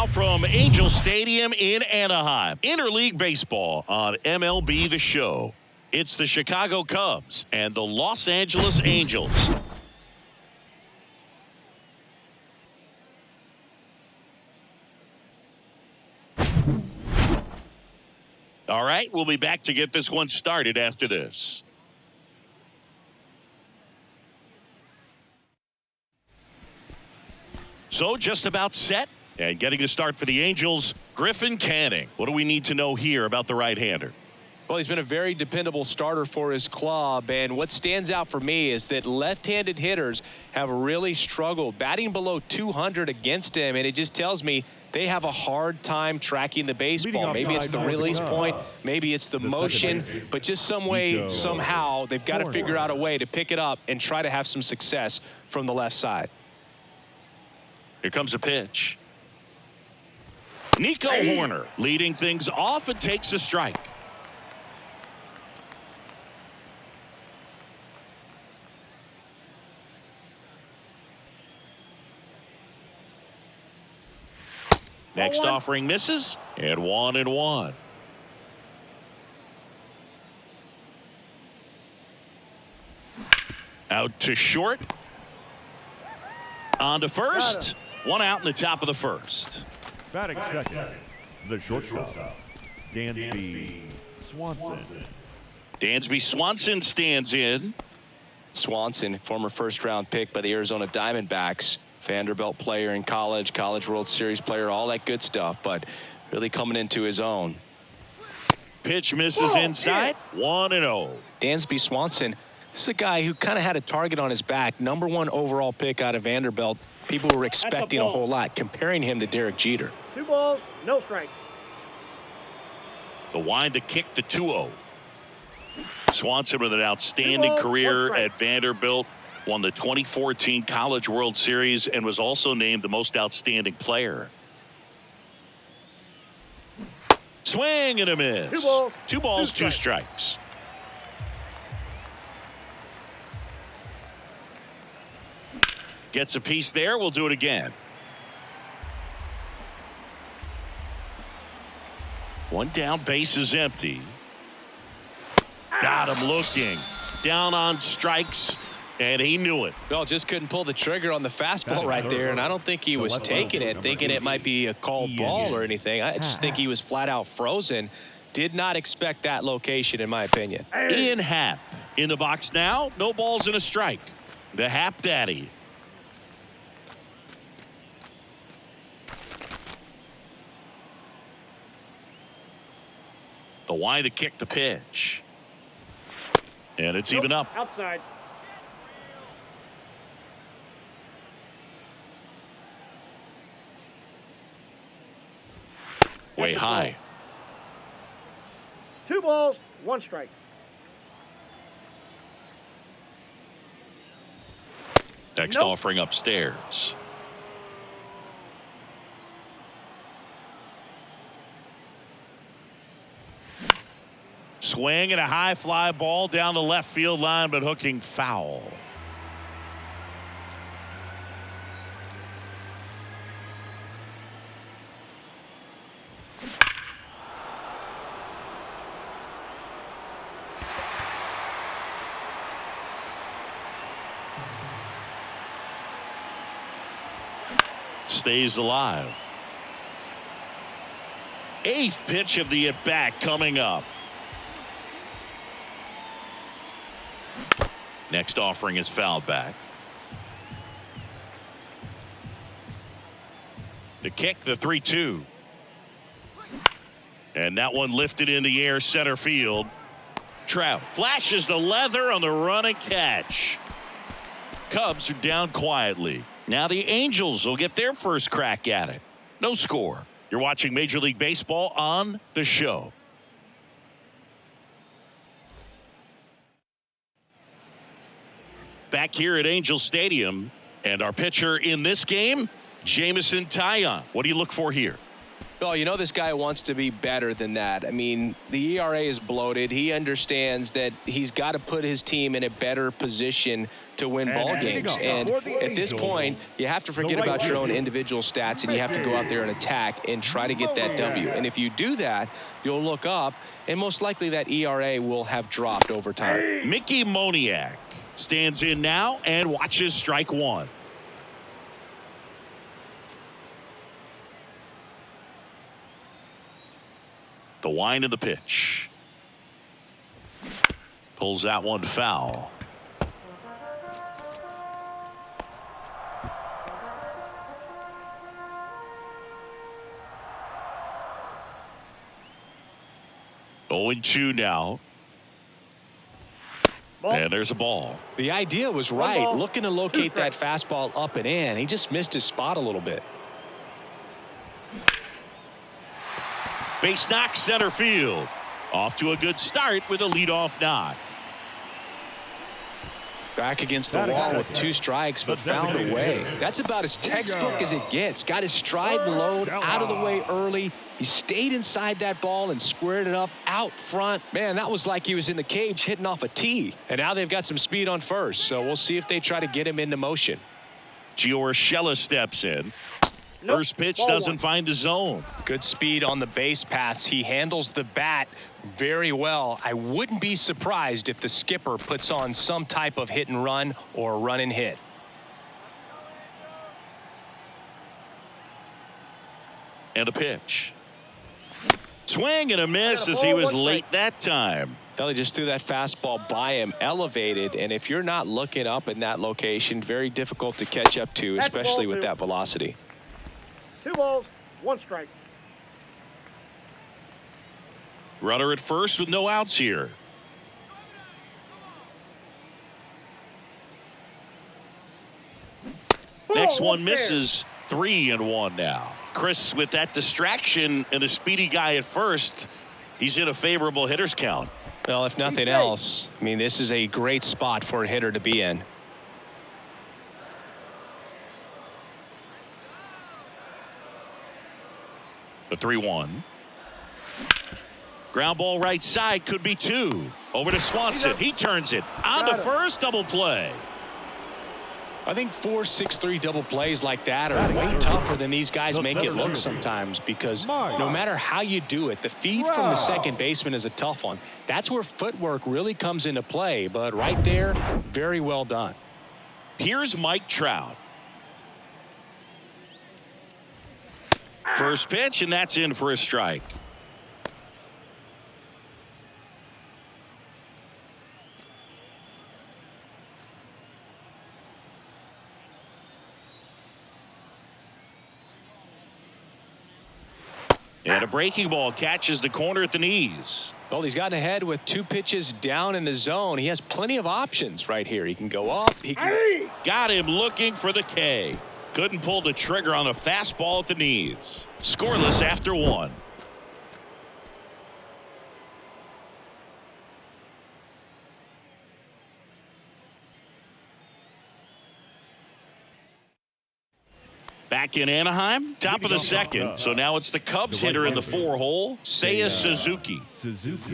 now from Angel Stadium in Anaheim. Interleague baseball on MLB The Show. It's the Chicago Cubs and the Los Angeles Angels. All right, we'll be back to get this one started after this. So just about set and getting to start for the Angels, Griffin Canning. What do we need to know here about the right-hander? Well, he's been a very dependable starter for his club, and what stands out for me is that left-handed hitters have really struggled, batting below 200 against him, and it just tells me they have a hard time tracking the baseball. Maybe it's the release point, maybe it's the motion, but just some way, somehow, they've got to figure out a way to pick it up and try to have some success from the left side. Here comes a pitch. Nico Horner leading things off and takes a strike. Next offering misses, and 1-1. Out to short. On to first. One out in the top of the first. Batting second, the shortstop, Dansby Swanson. Dansby Swanson stands in. Swanson, former first-round pick by the Arizona Diamondbacks. Vanderbilt player in college, College World Series player, all that good stuff, but really coming into his own. Pitch misses inside, 1-0. Dansby Swanson, this is a guy who kind of had a target on his back. #1 overall pick out of Vanderbilt. People were expecting a whole lot, comparing him to Derek Jeter. 2 balls, no strike. The wind to kick the 2-0. Swanson with an outstanding career at Vanderbilt. Won the 2014 College World Series and was also named the most outstanding player. Swing and a miss. 2 balls, 2 strikes. Gets a piece there. We'll do it again. One down, base is empty. Got him looking. Down on strikes. And he knew it. Well, just couldn't pull the trigger on the fastball right there, and I don't think he was taking it, thinking it might be a called ball or anything. I just think he was flat out frozen. Did not expect that location, in my opinion. Ian Happ in the box now. No balls and a strike. The Happ Daddy. The wind to kick the pitch. And it's even up. Outside. Way high. 2 balls, 1 strike. Next offering upstairs. Swing and a high fly ball down the left field line, but hooking foul. Stays alive. 8th pitch of the at-bat coming up. Next offering is fouled back. The kick, the 3-2. And that one lifted in the air center field. Trout flashes the leather on the running catch. Cubs are down quietly. Now the Angels will get their first crack at it. No score. You're watching Major League Baseball on The Show. Back here at Angel Stadium, and our pitcher in this game, Jamison Taillon. What do you look for here? Well, you know this guy wants to be better than that. I mean, the ERA is bloated. He understands that he's got to put his team in a better position to win ball games. And at this point, you have to forget about your own individual stats, and you have to go out there and attack and try to get that W. And if you do that, you'll look up, and most likely that ERA will have dropped over time. Mickey Moniak stands in now and watches strike one. The wind of the pitch. Pulls that one foul. Oh, and 2 now. Ball. And there's a ball. The idea was right, ball. looking to locate that fastball up and in. He just missed his spot a little bit. Base knock center field. Off to a good start with a leadoff knock. Back against the wall with 2 strikes, but found a way. That's about as textbook as it gets. Got his stride and load out of the way early. He stayed inside that ball and squared it up out front. Man, that was like he was in the cage hitting off a tee. And now they've got some speed on first, so we'll see if they try to get him into motion. Gio Urshela steps in. Nope. First pitch Ball doesn't 1. find the zone. Good speed on the base paths. He handles the bat very well. I wouldn't be surprised if the skipper puts on some type of hit and run or run and hit. And a pitch. Swing and a miss as he was late that time. Well, he just threw that fastball by him, elevated, and if you're not looking up in that location, very difficult to catch up to, That's especially ball with 2. that velocity. 2 balls, 1 strike. Runner at first with no outs here. Next Ball, one fair. misses. 3-1 now. Chris, with that distraction and a speedy guy at first, he's in a favorable hitter's count. Well, if nothing else, I mean, this is a great spot for a hitter to be in. The 3-1. Ground ball right side, could be 2. Over to Swanson. He turns it on to first, double play. I think 4-6-3 double plays like that are way tougher than these guys make it look sometimes, because no matter how you do it, the feed from the second baseman is a tough one. That's where footwork really comes into play, but right there, very well done. Here's Mike Trout. First pitch, and that's in for a strike. And a breaking ball catches the corner at the knees. Well, he's gotten ahead with 2 pitches down in the zone. He has plenty of options right here. He can go up. He can. Got him looking for the K. Couldn't pull the trigger on a fastball at the knees. Scoreless after 1. Back in Anaheim, top of the second. So now it's the Cubs hitter in the 4-hole, Seiya Suzuki.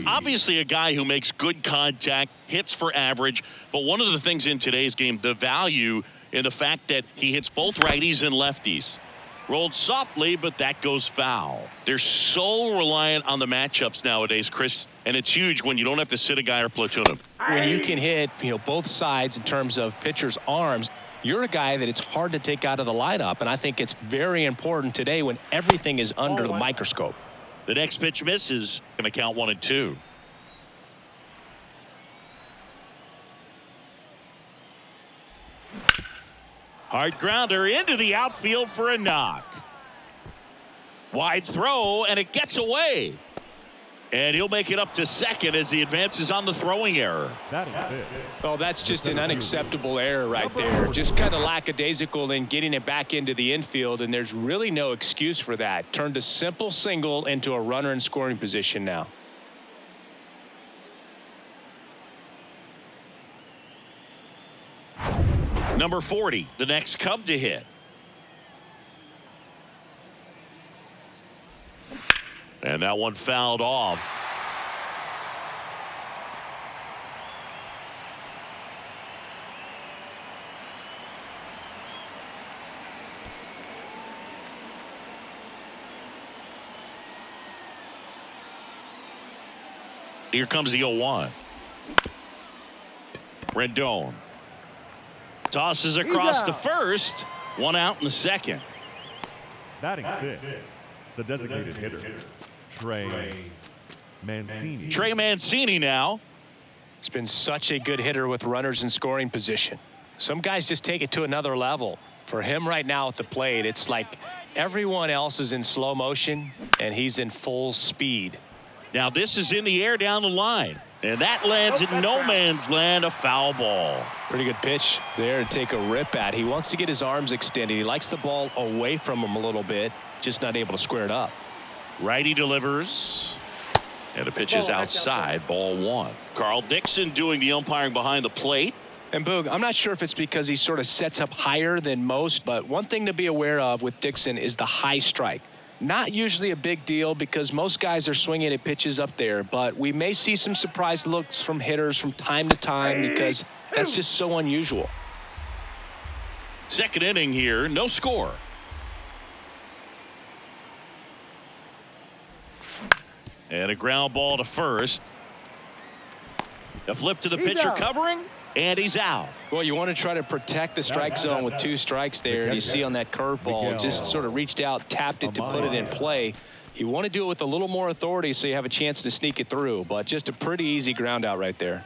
Obviously a guy who makes good contact, hits for average. But one of the things in today's game, the value in the fact that he hits both righties and lefties. Rolled softly, but that goes foul. They're so reliant on the matchups nowadays, Chris, and it's huge when you don't have to sit a guy or platoon him. When you can hit, both sides in terms of pitchers' arms, you're a guy that it's hard to take out of the lineup, and I think it's very important today when everything is under the microscope. The next pitch misses, going to count 1 and 2. Hard grounder into the outfield for a knock. Wide throw, and it gets away. And he'll make it up to second as he advances on the throwing error. Well, that's just an unacceptable error right there. Just kind of lackadaisical in getting it back into the infield, and there's really no excuse for that. Turned a simple single into a runner in scoring position now. Number 40, the next Cub to hit. And that one fouled off. Here comes the 0-1. Rendon tosses across to first. One out in the second. Batting sixth, the designated hitter, Trey Mancini. Trey Mancini now. He's been such a good hitter with runners in scoring position. Some guys just take it to another level. For him right now at the plate, it's like everyone else is in slow motion and he's in full speed. Now this is in the air down the line. And that lands in no man's land, a foul ball. Pretty good pitch there to take a rip at. He wants to get his arms extended. He likes the ball away from him a little bit, just not able to square it up. Righty delivers. And the pitch is outside, ball one. Carl Dixon doing the umpiring behind the plate. And Boog, I'm not sure if it's because he sort of sets up higher than most, but one thing to be aware of with Dixon is the high strike. Not usually a big deal because most guys are swinging at pitches up there, but we may see some surprise looks from hitters from time to time because that's just so unusual. Second inning here, no score. And a ground ball to first. A flip to the pitcher covering, and he's out. Well, you want to try to protect the strike zone with two strikes there. And you see on that curveball, just sort of reached out, tapped it to put it in play. You want to do it with a little more authority so you have a chance to sneak it through, but just a pretty easy ground out right there.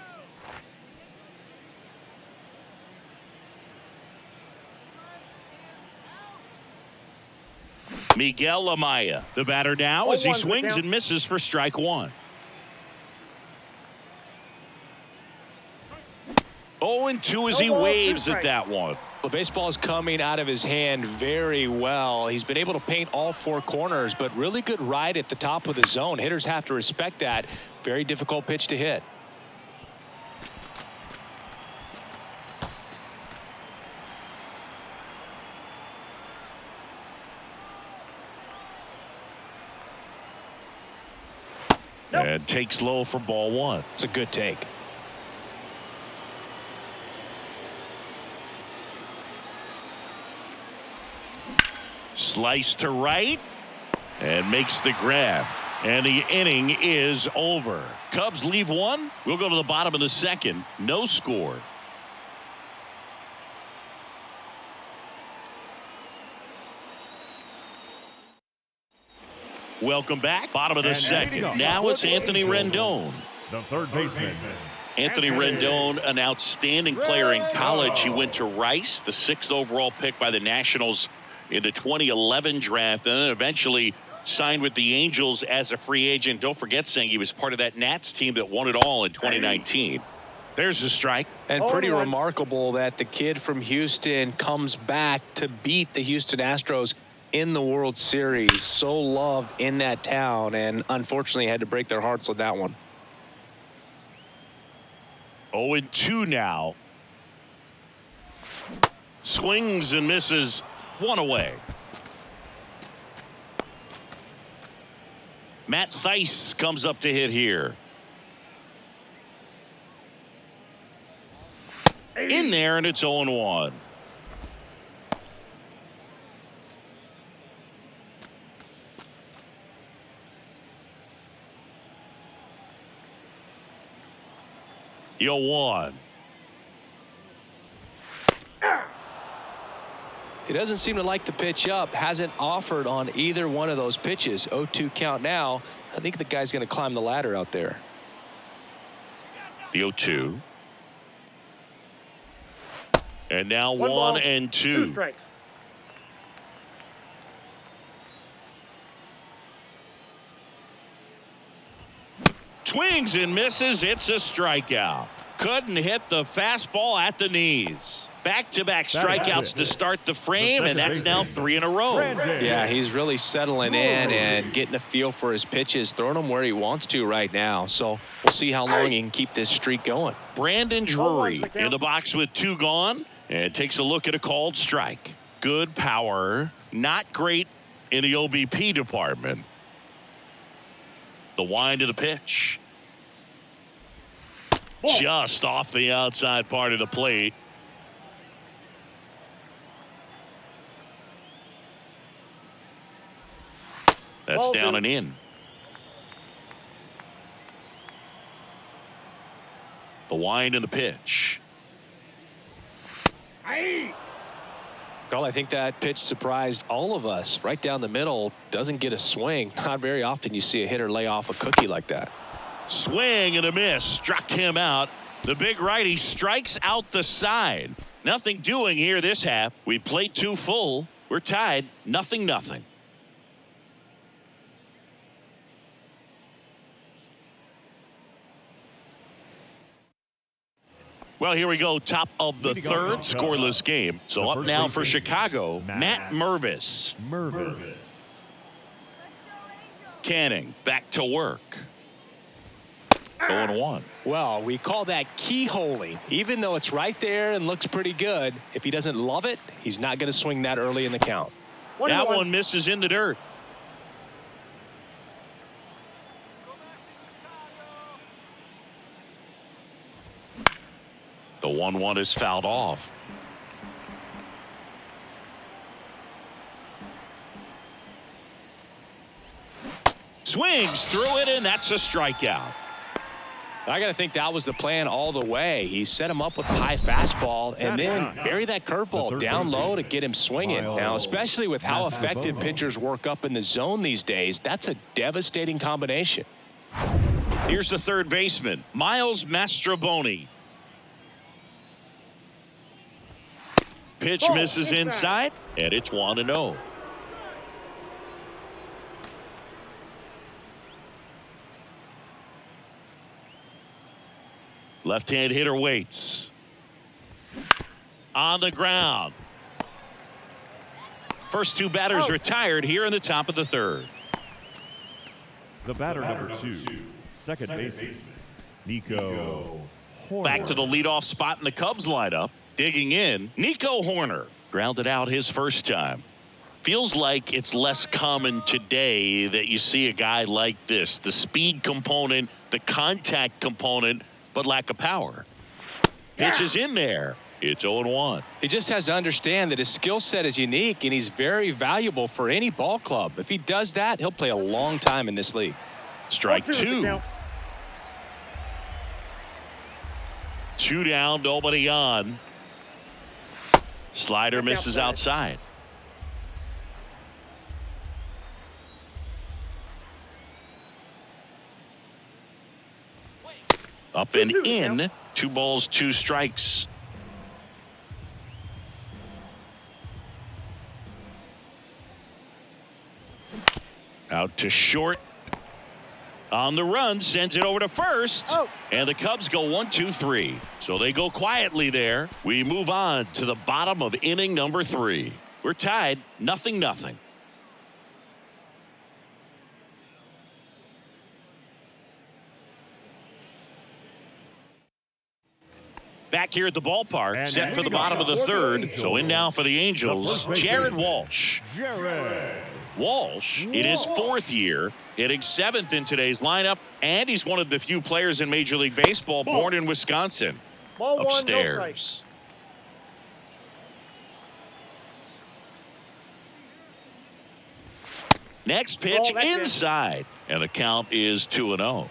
Miguel Amaya, the batter now as he swings and misses for strike one. 0-2 as he waves at that one. The baseball is coming out of his hand very well. He's been able to paint all four corners, but really good ride at the top of the zone. Hitters have to respect that. Very difficult pitch to hit. And takes low for ball one. It's a good take. Slice to right and makes the grab. And the inning is over. Cubs leave one. We'll go to the bottom of the second. No score. Welcome back. Bottom of the second. Now it's Anthony Rendon. The third baseman. Anthony Rendon, an outstanding player in college. He went to Rice, the 6th overall pick by the Nationals in the 2011 draft, and then eventually signed with the Angels as a free agent. Don't forget, saying he was part of that Nats team that won it all in 2019. There's a strike. And pretty remarkable that the kid from Houston comes back to beat the Houston Astros in the World Series. So loved in that town, and unfortunately had to break their hearts with that one. 0-2 now. Swings and misses. One away. Matt Thaiss comes up to hit here. In there, and it's 0-1. Yo, one. He doesn't seem to like the pitch up. Hasn't offered on either one of those pitches. 0-2 count now. I think the guy's going to climb the ladder out there. The 0-2. And now 1-2. 2 strikes. Swings and misses. It's a strikeout. Couldn't hit the fastball at the knees. Back-to-back strikeouts to start the frame, and that's now 3 in a row. Yeah, he's really settling in and getting a feel for his pitches, throwing them where he wants to right now. So we'll see how long he can keep this streak going. Brandon Drury in the box with 2 gone, and takes a look at a called strike. Good power, not great in the OBP department. The wind of the pitch. Ball. Just off the outside part of the plate. That's Ball down two. and in. The wind and the pitch. Aye. Well, I think that pitch surprised all of us. Right down the middle, doesn't get a swing. Not very often you see a hitter lay off a cookie like that. Swing and a miss. Struck him out. The big righty strikes out the side. Nothing doing here this half. We played 2 full. We're tied 0-0. Well, here we go. Top of the third, scoreless game. So up now for Chicago, Matt Mervis. Mervis. Canning back to work. 0-1. Well, we call that keyholing. Even though it's right there and looks pretty good, if he doesn't love it, he's not going to swing that early in the count. That 21. one misses in the dirt. The 1-1 is fouled off. Swings through it, and that's a strikeout. I got to think that was the plan all the way. He set him up with a high fastball and then bury that curveball down low to get him swinging. Now, especially with how effective pitchers work up in the zone these days, that's a devastating combination. Here's the third baseman, Miles Mastrobuoni. Pitch Ball misses inside. inside, and it's 1-0. Left-hand hitter waits. On the ground. First 2 batters retired here in the top of the third. The batter number 2, second baseman, Nico Horner. Back to the leadoff spot in the Cubs lineup. Digging in, Nico Horner. Grounded out his first time. Feels like it's less common today that you see a guy like this. The speed component, the contact component, but lack of power. Pitch is in there. It's 0-1. He just has to understand that his skill set is unique and he's very valuable for any ball club. If he does that, he'll play a long time in this league. Strike 2 2. count. 2 down, nobody on. Slider misses outside. Up and in. 2 balls, 2 strikes. Out to short. On the run, sends it over to first. Oh. And the Cubs go 1-2-3. So they go quietly there. We move on to the bottom of inning number 3. We're tied 0-0. Back here at the ballpark, And set for the now bottom of the for the third. Angels. So in now for the Angels, The first Jared baseman. Walsh. Jared. Walsh in his 4th year, hitting 7th in today's lineup, and he's one of the few players in Major League Baseball born in Wisconsin. Ball 1, no strike. Upstairs. Next pitch Ball, that's it. inside, and the count is 2-0.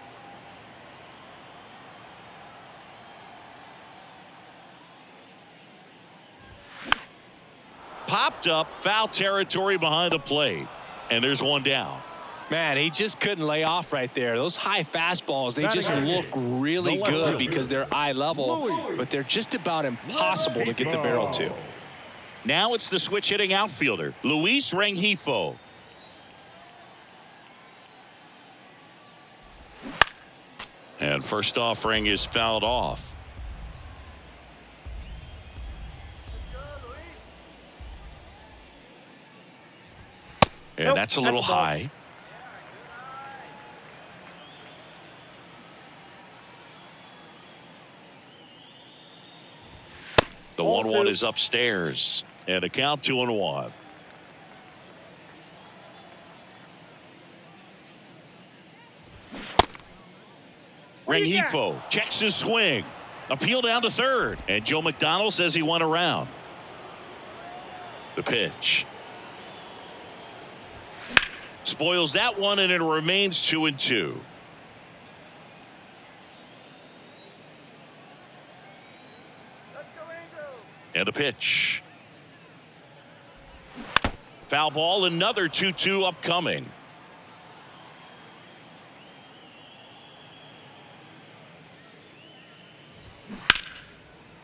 Popped up, foul territory behind the plate, and there's 1 down. Man, he just couldn't lay off right there. Those high fastballs, they just Batting look really the left good fielder, because they're eye level, but they're just about impossible to get the barrel to. Now it's the switch hitting outfielder, Luis Rengifo. And first offering is fouled off. And Nope, that's a little that's the ball. high. The Ball 1-1 2. is upstairs. And a count 2-1. What do you got? Rengifo checks his swing. Appeal down to third. And Joe McDonald says he went around. The pitch. Spoils that one, and it remains 2-2. And the pitch. Foul ball, another 2-2 upcoming.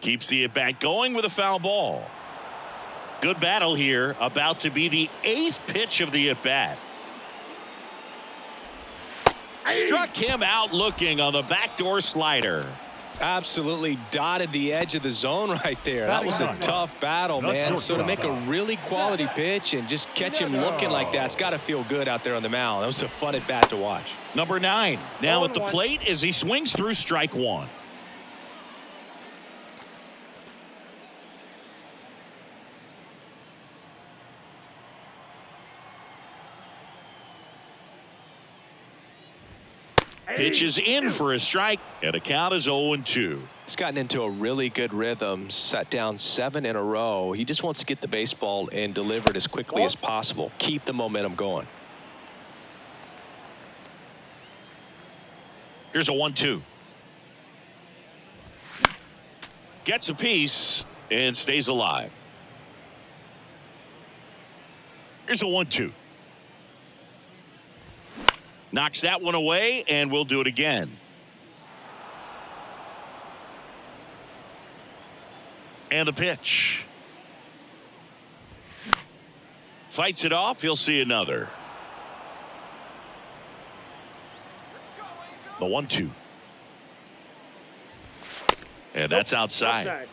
Keeps the at-bat going with a foul ball. Good battle here, about to be the 8th pitch of the at-bat. Struck him out looking on the backdoor slider. Absolutely dotted the edge of the zone right there. That was a tough battle, man. So to make a really quality pitch and just catch him looking like that, it's got to feel good out there on the mound. That was a fun at-bat to watch. Number 9 now at the plate as he swings through strike one. Pitch is in for a strike, and the count is 0-2. He's gotten into a really good rhythm, set down 7 in a row. He just wants to get the baseball and deliver it as quickly as possible. Keep the momentum going. Here's a 1-2. Gets a piece and stays alive. Here's a 1-2. Knocks that one away, and we'll do it again. And the pitch. Fights it off. He'll see another. The 1-2. And that's outside.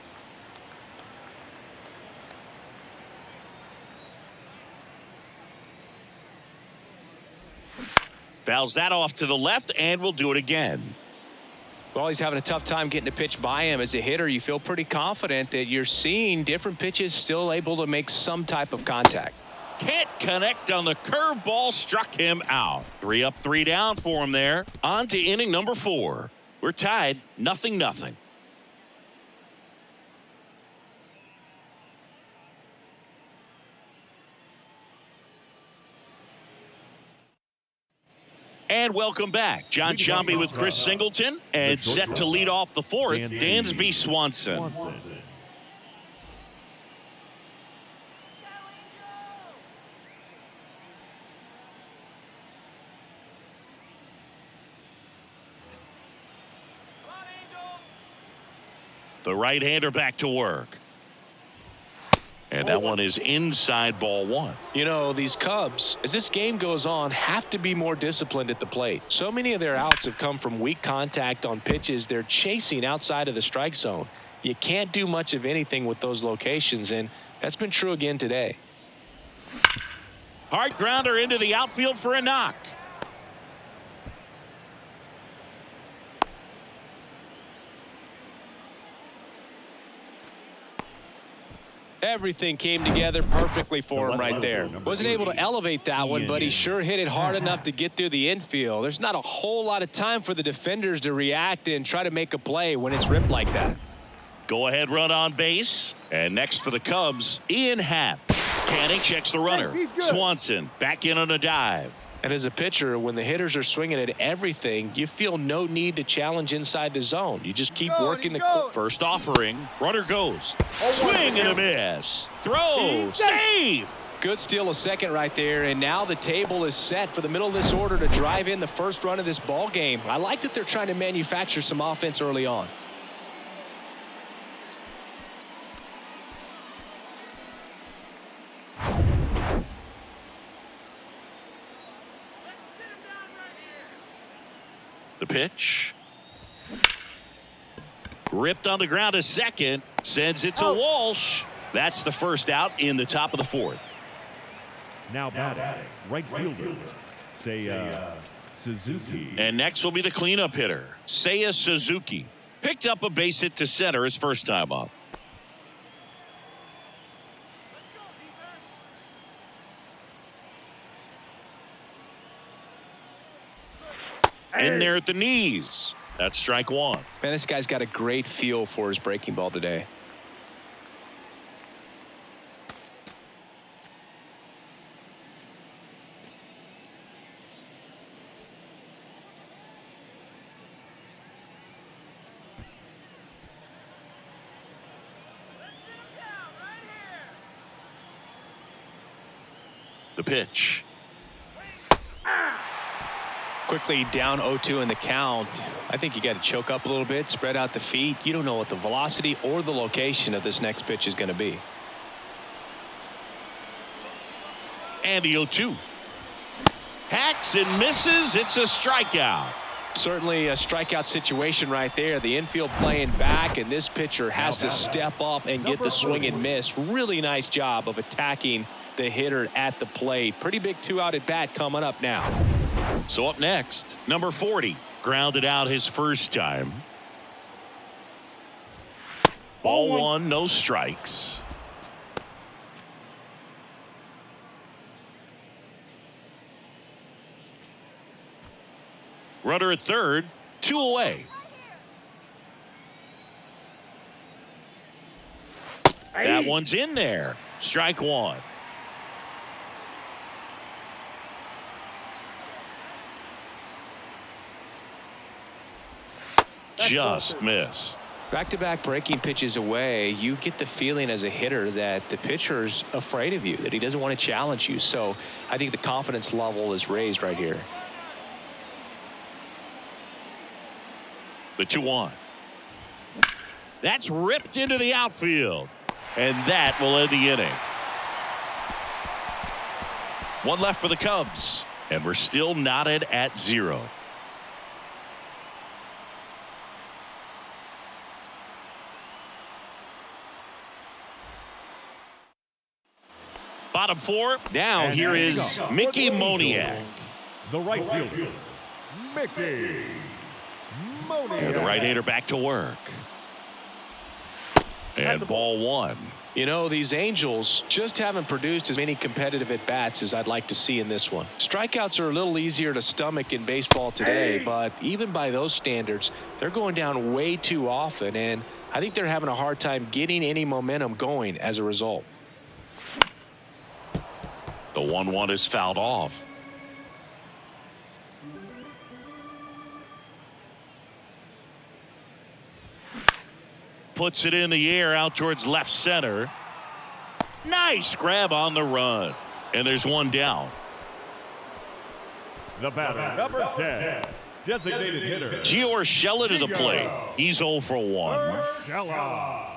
Fouls that off to the left, and we'll do it again. Well, he's having a tough time getting a pitch by him. As a hitter, you feel pretty confident that you're seeing different pitches still able to make some type of contact. Can't connect on the curveball, struck him out. 3 up, 3 down for him there. On to inning number 4. We're tied, 0-0. And welcome back. John Sciambi with Chris Singleton, and set to lead off the 4th, Dansby Swanson. The right-hander back to work. And that one is inside, ball 1. You know, these Cubs, as this game goes on, have to be more disciplined at the plate. So many of their outs have come from weak contact on pitches they're chasing outside of the strike zone. You can't do much of anything with those locations, and that's been true again today. Hard grounder into the outfield for a knock. Everything came together perfectly for him right there. Wasn't able to elevate that one, but he sure hit it hard enough to get through the infield. There's not a whole lot of time for the defenders to react and try to make a play when it's ripped like that. Go ahead run on base. And next for the Cubs, Ian Happ. Canning checks the runner. Swanson back in on a dive. And as a pitcher, when the hitters are swinging at everything, you feel no need to challenge inside the zone. You just keep working the first offering. Runner goes. Swing and a miss. Throw. Save. Good steal of second right there, and now the table is set for the middle of this order to drive in the first run of this ball game. I like that they're trying to manufacture some offense early on. The pitch. Ripped on the ground to second. Sends it to Walsh. That's the first out in the top of the 4th. Now batting, right fielder, Seiya Suzuki. And next will be the cleanup hitter, Seiya Suzuki. Picked up a base hit to center his first time up. In there at the knees. That's strike one. Man, this guy's got a great feel for his breaking ball today. The pitch. Quickly down 0-2 in the count. I think you got to choke up a little bit, spread out the feet. You don't know what the velocity or the location of this next pitch is going to be. And the 0-2. Hacks and misses. It's a strikeout. Certainly a strikeout situation right there. The infield playing back, and this pitcher has to step up and get the swing and miss. Really nice job of attacking the hitter at the plate. Pretty big 2-out at bat coming up now. So up next, number 40, grounded out his first time. Ball one, no strikes. Runner at third, 2 away. That one's in there. Strike one. Just missed. Back-to-back breaking pitches away, you get the feeling as a hitter that the pitcher's afraid of you, that he doesn't want to challenge you. So I think the confidence level is raised right here. The 2-1. That's ripped into the outfield. And that will end the inning. One left for the Cubs. And we're still knotted at 0. Bottom 4. Now And here there you is go. Mickey Moniak. The right fielder, Mickey Moniak. And the right-hander back to work. And ball one. You know, these Angels just haven't produced as many competitive at-bats as I'd like to see in this one. Strikeouts are a little easier to stomach in baseball today, but even by those standards, they're going down way too often, and I think they're having a hard time getting any momentum going as a result. The 1-1 is fouled off. Puts it in the air out towards left center. Nice grab on the run. And there's one down. The batter, number 10, designated hitter, Gio Urshela to the plate. He's 0 for 1. Urshela.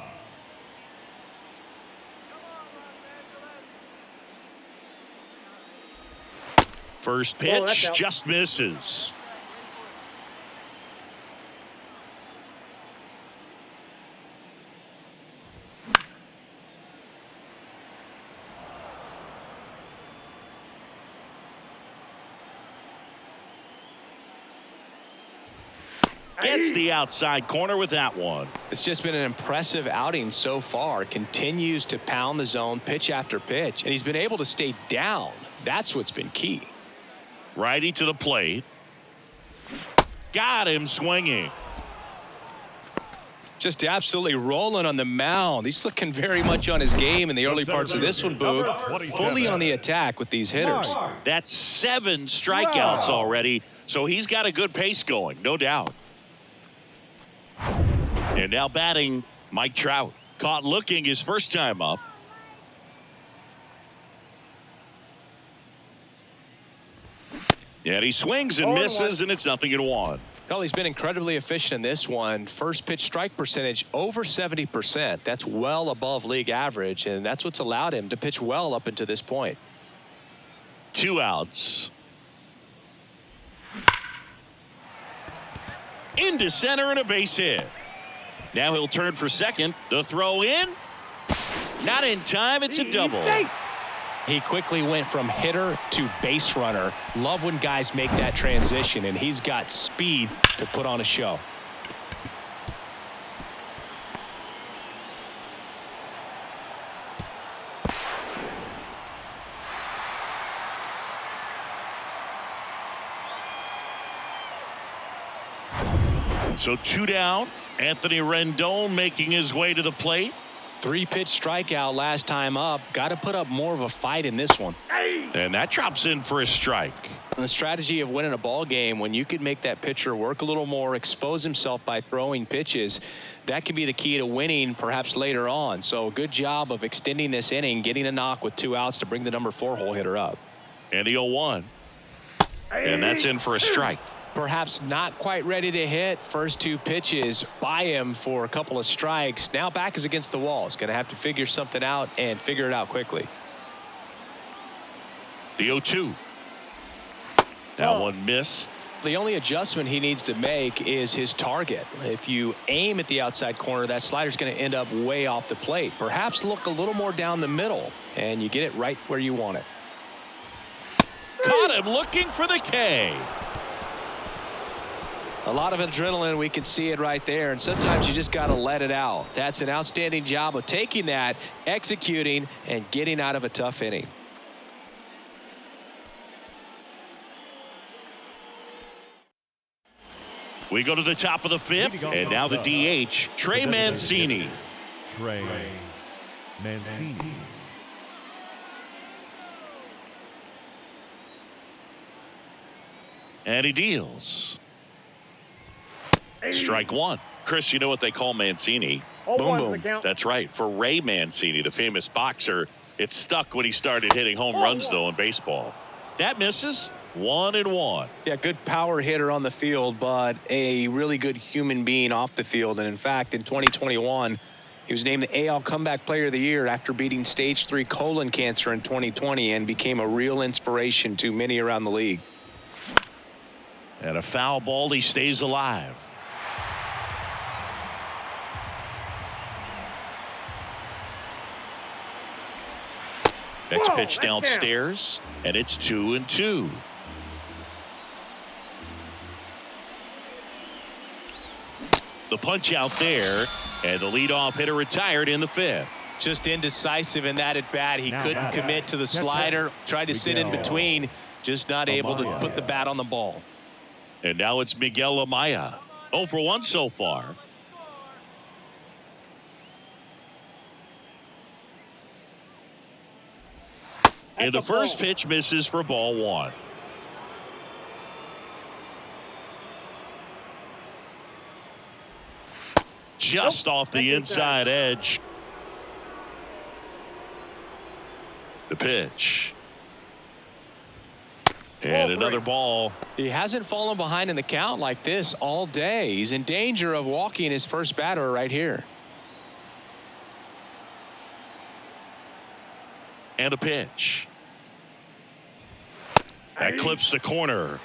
First Oh, that's pitch out. just misses. Gets the outside corner with that one. It's just been an impressive outing so far. Continues to pound the zone pitch after pitch, and he's been able to stay down. That's what's been key. Righty to the plate. Got him swinging. Just absolutely rolling on the mound. He's looking very much on his game in the early parts of this one, Boog. Fully on the attack with these hitters. That's 7 strikeouts already, so he's got a good pace going, no doubt. And now batting, Mike Trout. Caught looking his first time up. And he swings and misses, and it's 0-1. Well, he's been incredibly efficient in this one. First pitch strike percentage over 70%. That's well above league average, and that's what's allowed him to pitch well up until this point. 2 outs. Into center and a base hit. Now he'll turn for second. The throw in. Not in time. It's a double. He quickly went from hitter to base runner. Love when guys make that transition, and he's got speed to put on a show. So 2 down. Anthony Rendon making his way to the plate. 3-pitch strikeout last time up. Got to put up more of a fight in this one. And that drops in for a strike. And the strategy of winning a ball game, when you could make that pitcher work a little more, expose himself by throwing pitches, that could be the key to winning perhaps later on. So good job of extending this inning, getting a knock with 2 outs to bring the number 4 hole hitter up. And the 0-1. And that's in for a strike. Perhaps not quite ready to hit. First 2 pitches by him for a couple of strikes. Now back is against the wall. He's going to have to figure something out and figure it out quickly. The 0-2. That one missed. The only adjustment he needs to make is his target. If you aim at the outside corner, that slider's going to end up way off the plate. Perhaps look a little more down the middle, and you get it right where you want it. Caught him looking for the K. A lot of adrenaline, we can see it right there, and sometimes you just got to let it out. That's an outstanding job of taking that, executing, and getting out of a tough inning. We go to the top of the 5th, and now the DH, Trey Mancini. Trey Mancini. And he deals. Strike 1. Chris, you know what they call Mancini? Oh, Boom, one's boom. the count. That's right. For Ray Mancini, the famous boxer, it stuck when he started hitting home runs, though, in baseball. That misses. 1-1. Yeah, good power hitter on the field, but a really good human being off the field. And in fact, in 2021, he was named the AL Comeback Player of the Year after beating stage 3 colon cancer in 2020 and became a real inspiration to many around the league. And a foul ball, he stays alive. Next pitch downstairs, and it's 2-2. The punch out there, and the leadoff hitter retired in the 5th. Just indecisive in that at bat. He couldn't commit to the slider, tried to sit in between, just not able to put the bat on the ball. And now it's Miguel Amaya. 0 for 1 so far. And the first pitch misses for ball 1. Just off the inside edge. The pitch. And another ball. He hasn't fallen behind in the count like this all day. He's in danger of walking his first batter right here. And a pitch. That clips the corner.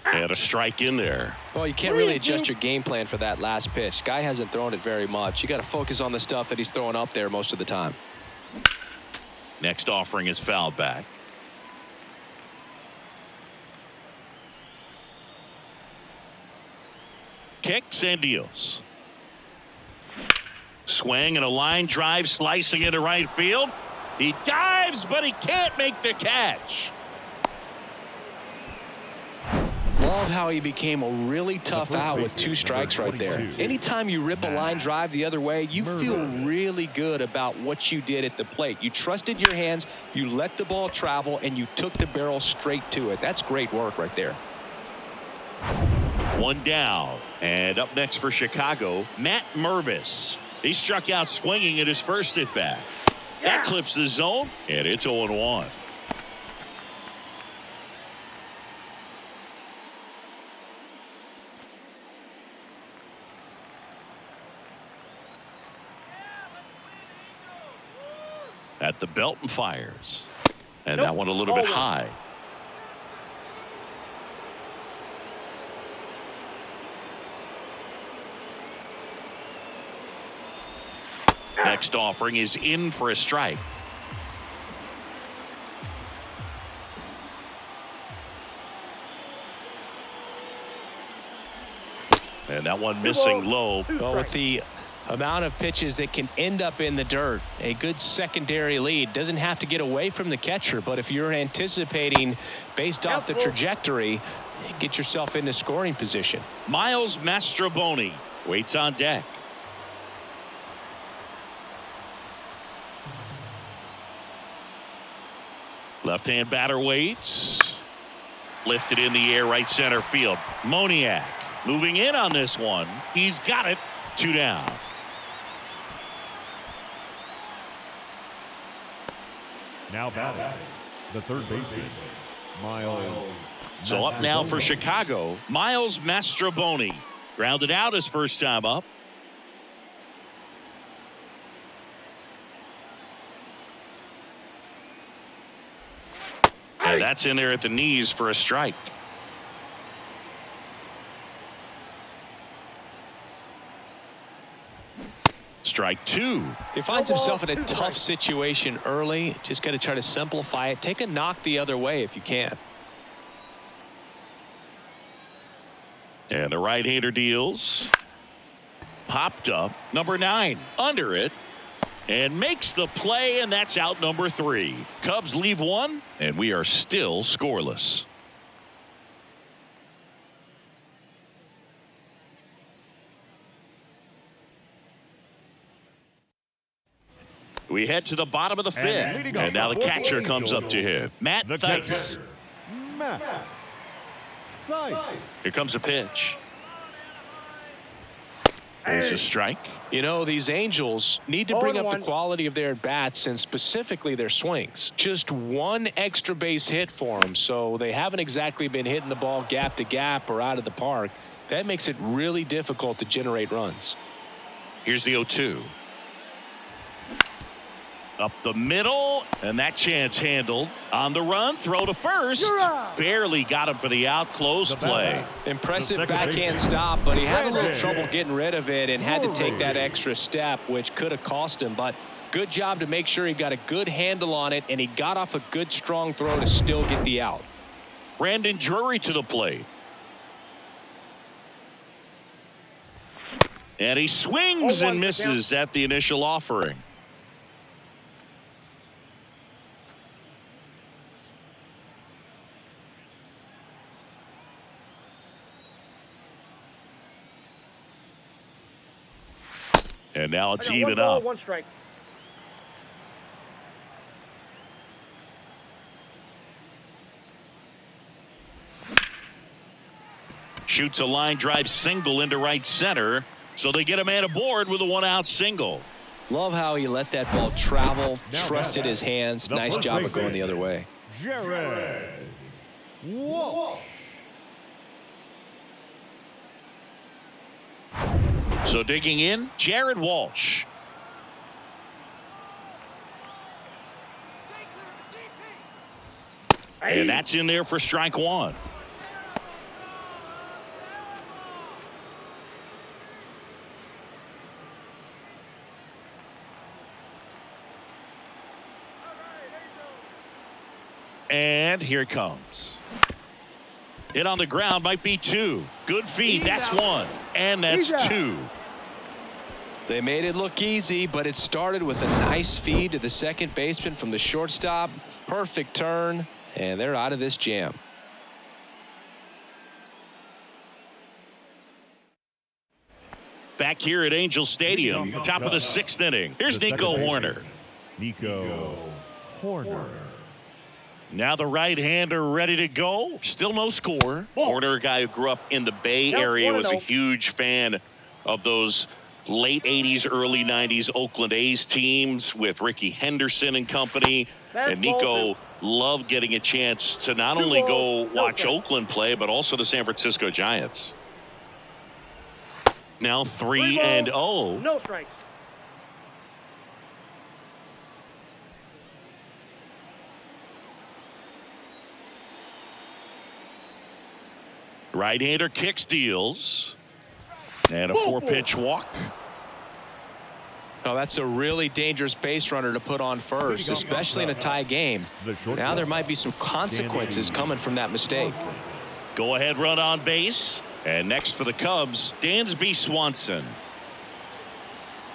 And a strike in there. Well, you can't really adjust your game plan for that last pitch. Guy hasn't thrown it very much. You got to focus on the stuff that he's throwing up there most of the time. Next offering is fouled back. Kicks and deals. Swing and a line drive slicing into right field. He dives, but he can't make the catch. Love how he became a really tough out with 2 strikes right there. Anytime you rip a line drive the other way, you feel really good about what you did at the plate. You trusted your hands, you let the ball travel, and you took the barrel straight to it. That's great work right there. 1 down. And up next for Chicago, Matt Mervis. He struck out swinging at his first at bat. That clips the zone, and it's 0-1. At the belt and fires. And that one a little bit high. Next offering is in for a strike. And that one missing low. Well, with the amount of pitches that can end up in the dirt. A good secondary lead. Doesn't have to get away from the catcher, but if you're anticipating based off the trajectory, get yourself into scoring position. Miles Mastrobuoni waits on deck. Left-hand batter waits. Lifted in the air, right center field. Moniak moving in on this one. He's got it. 2 down. Now batting, the third baseman, Miles. So up now for Chicago, Miles Mastrobuoni. Grounded out his first time up. And that's in there at the knees for a strike. Strike 2. He finds himself in a tough situation early. Just got to try to simplify it. Take a knock the other way if you can. And the right-hander deals. Popped up. Number 9 under it. And makes the play, and that's out number 3. Cubs leave 1, and we are still scoreless. We head to the bottom of the 5th, and now the catcher comes up to him. Matt Thaiss. Matt Thaiss. Here comes a pitch. There's a strike. You know, these Angels need to bring up the quality of their at-bats and specifically their swings. Just one extra base hit for them, so they haven't exactly been hitting the ball gap to gap or out of the park. That makes it really difficult to generate runs. Here's the 0-2. Up the middle, and that chance handled. On the run, throw to first. Barely got him for the out. Close play. Impressive backhand stop, but he had a little trouble getting rid of it and had to take that extra step, which could have cost him. But good job to make sure he got a good handle on it, and he got off a good, strong throw to still get the out. Brandon Drury to the plate. And he swings and misses at the initial offering. And now it's even up. 1 strike. Shoots a line drive single into right center. So they get a man aboard with a 1-out single. Love how he let that ball travel, trusted his hands. Nice job of going the other way. Jared Walsh. So digging in, Jared Walsh. And that's in there for strike 1. And here it comes. Hit on the ground might be 2. Good feed. That's 1. And that's 2. They made it look easy, but it started with a nice feed to the second baseman from the shortstop. Perfect turn, and they're out of this jam. Back here at Angel Stadium, top of the 6th inning. Here's Nico Hoerner. Nico Hoerner. Now the right-hander ready to go. Still no score. Hoerner, a guy who grew up in the Bay Area, was a huge fan of those late 80s, early 90s Oakland A's teams with Ricky Henderson and company. And Nico loved getting a chance to not only go watch Oakland play, but also the San Francisco Giants. Now 3-0. No strikes. Right-hander kicks, deals. And a 4-pitch walk. Oh, that's a really dangerous base runner to put on first, especially in a tie game. Now there might be some consequences coming from that mistake. Go ahead run on base. And next for the Cubs, Dansby Swanson.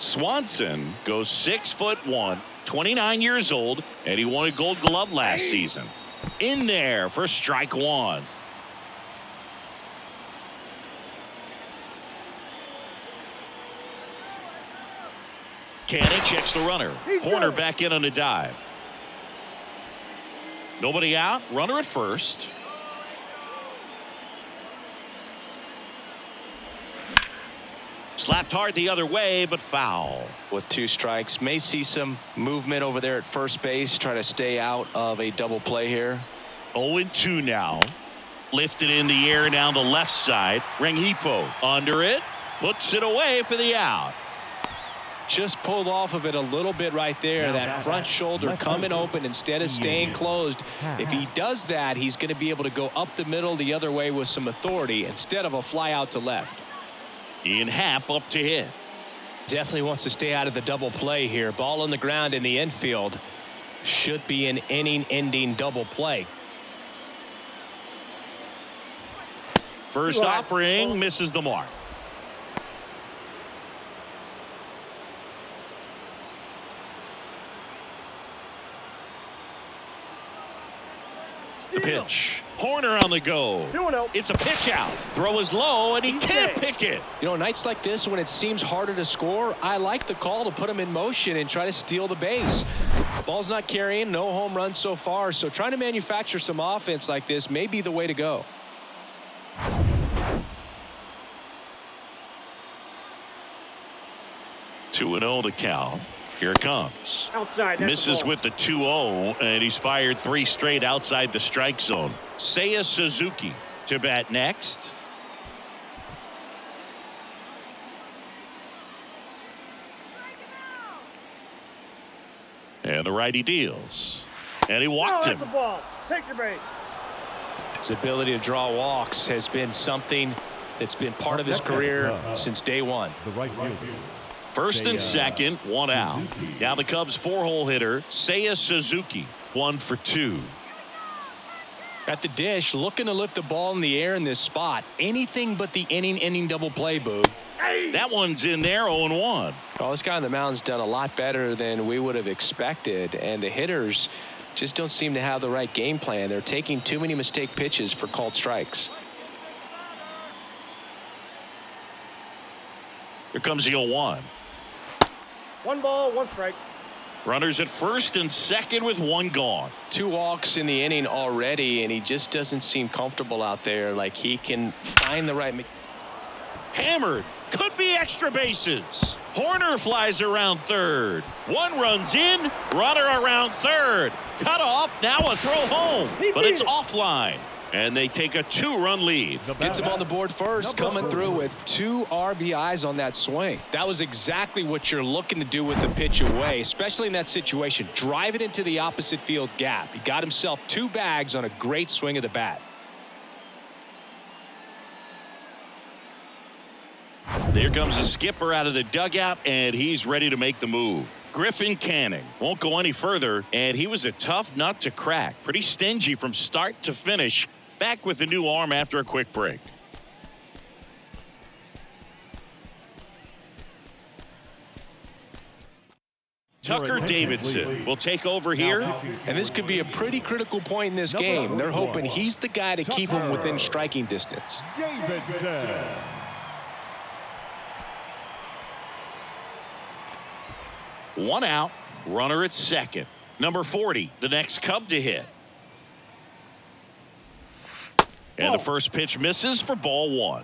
Swanson goes 6'1", 29 years old, and he won a Gold Glove last season. In there for strike one. Canning checks the runner. Horner back in on a dive. Nobody out. Runner at first. Slapped hard the other way, but foul. With 2 strikes, may see some movement over there at first base. Try to stay out of a double play here. 0-2 now. Lifted in the air down the left side. Rengifo under it. Puts it away for the out. Just pulled off of it a little bit right there. That front shoulder coming open instead of staying closed. If he does that, he's going to be able to go up the middle the other way with some authority instead of a fly out to left. Ian Happ up to hit. Definitely wants to stay out of the double play here. Ball on the ground in the infield. Should be an inning-ending double play. First offering misses the mark. The pitch. Horner on the go. It's a pitch out. Throw is low, and he can't pick it. You know, nights like this when it seems harder to score, I like the call to put him in motion and try to steal the base. Ball's not carrying, no home runs so far, so trying to manufacture some offense like this may be the way to go. Two and 0 to count. Here it comes. Outside. Misses with the 2-0, and he's fired 3 straight outside the strike zone. Seiya Suzuki to bat next. And the righty deals. And he walked him. That's a ball. Take your base. His ability to draw walks has been something that's been part of his career since day one. The right fielder. First and second, 1 out. Now the Cubs 4-hole hitter, Seiya Suzuki, 1 for 2. At the dish, looking to lift the ball in the air in this spot. Anything but the inning double play, Boog. That one's in there, 0-1. Well, this guy on the mound's done a lot better than we would have expected, and the hitters just don't seem to have the right game plan. They're taking too many mistake pitches for called strikes. Here comes the 0-1. 1 ball, 1 strike. Runners at first and second with 1 gone. 2 walks in the inning already, and he just doesn't seem comfortable out there. Like he can find the right. Hammered. Could be extra bases. Horner flies around third. 1 runs in. Runner around third. Cut off. Now a throw home. But it's offline. And they take a 2-run lead. Gets him on the board first, coming through with 2 RBIs on that swing. That was exactly what you're looking to do with the pitch away, especially in that situation. Drive it into the opposite field gap. He got himself 2 bags on a great swing of the bat. There comes the skipper out of the dugout, and he's ready to make the move. Griffin Canning won't go any further, and he was a tough nut to crack. Pretty stingy from start to finish. Back with the new arm after a quick break. Tucker Davidson will take over here. And this could be a pretty critical point in this game. They're hoping he's the guy to keep him within striking distance. Davidson. One out. Runner at second. Number 40, the next Cub to hit. And the first pitch misses for ball 1.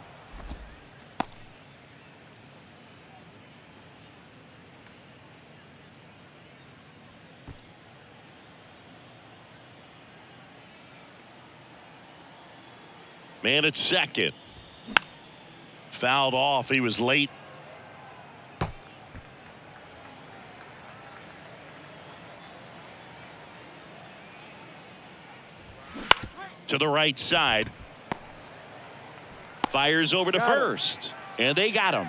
Man at second. Fouled off. He was late. To the right side. Fires over to first. And they got him.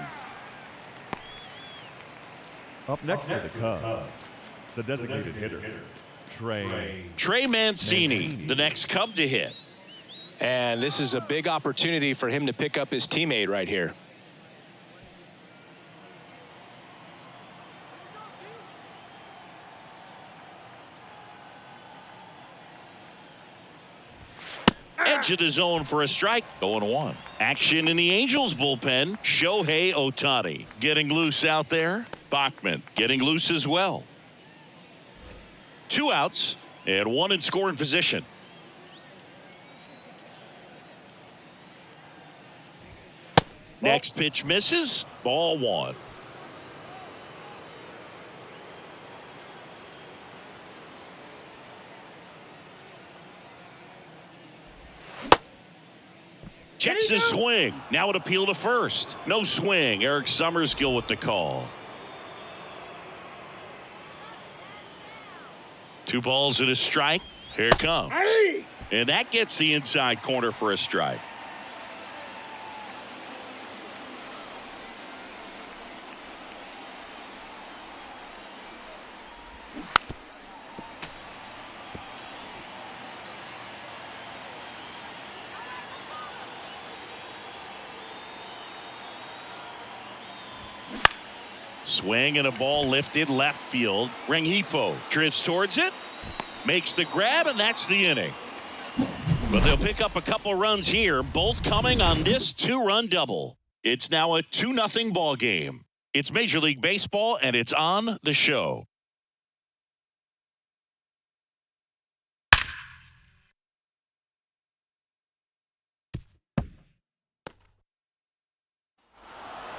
Up next for the Cubs, the designated hitter, Trey Mancini, the next Cub to hit. And this is a big opportunity for him to pick up his teammate right here. Edge of the zone for a strike. 0-1. Action in the Angels bullpen. Shohei Ohtani getting loose out there. Bachman getting loose as well. 2 outs and 1 in scoring position. Next pitch misses. Ball 1. Checks his swing. Now an appeal to first. No swing. Eric Summerskill with the call. 2 balls and a strike. Here it comes. And that gets the inside corner for a strike. Swing and a ball lifted left field. Rengifo drifts towards it, makes the grab, and that's the inning. But they'll pick up a couple runs here, both coming on this 2-run double. It's now a 2-0 ball game. It's Major League Baseball, and it's on the show.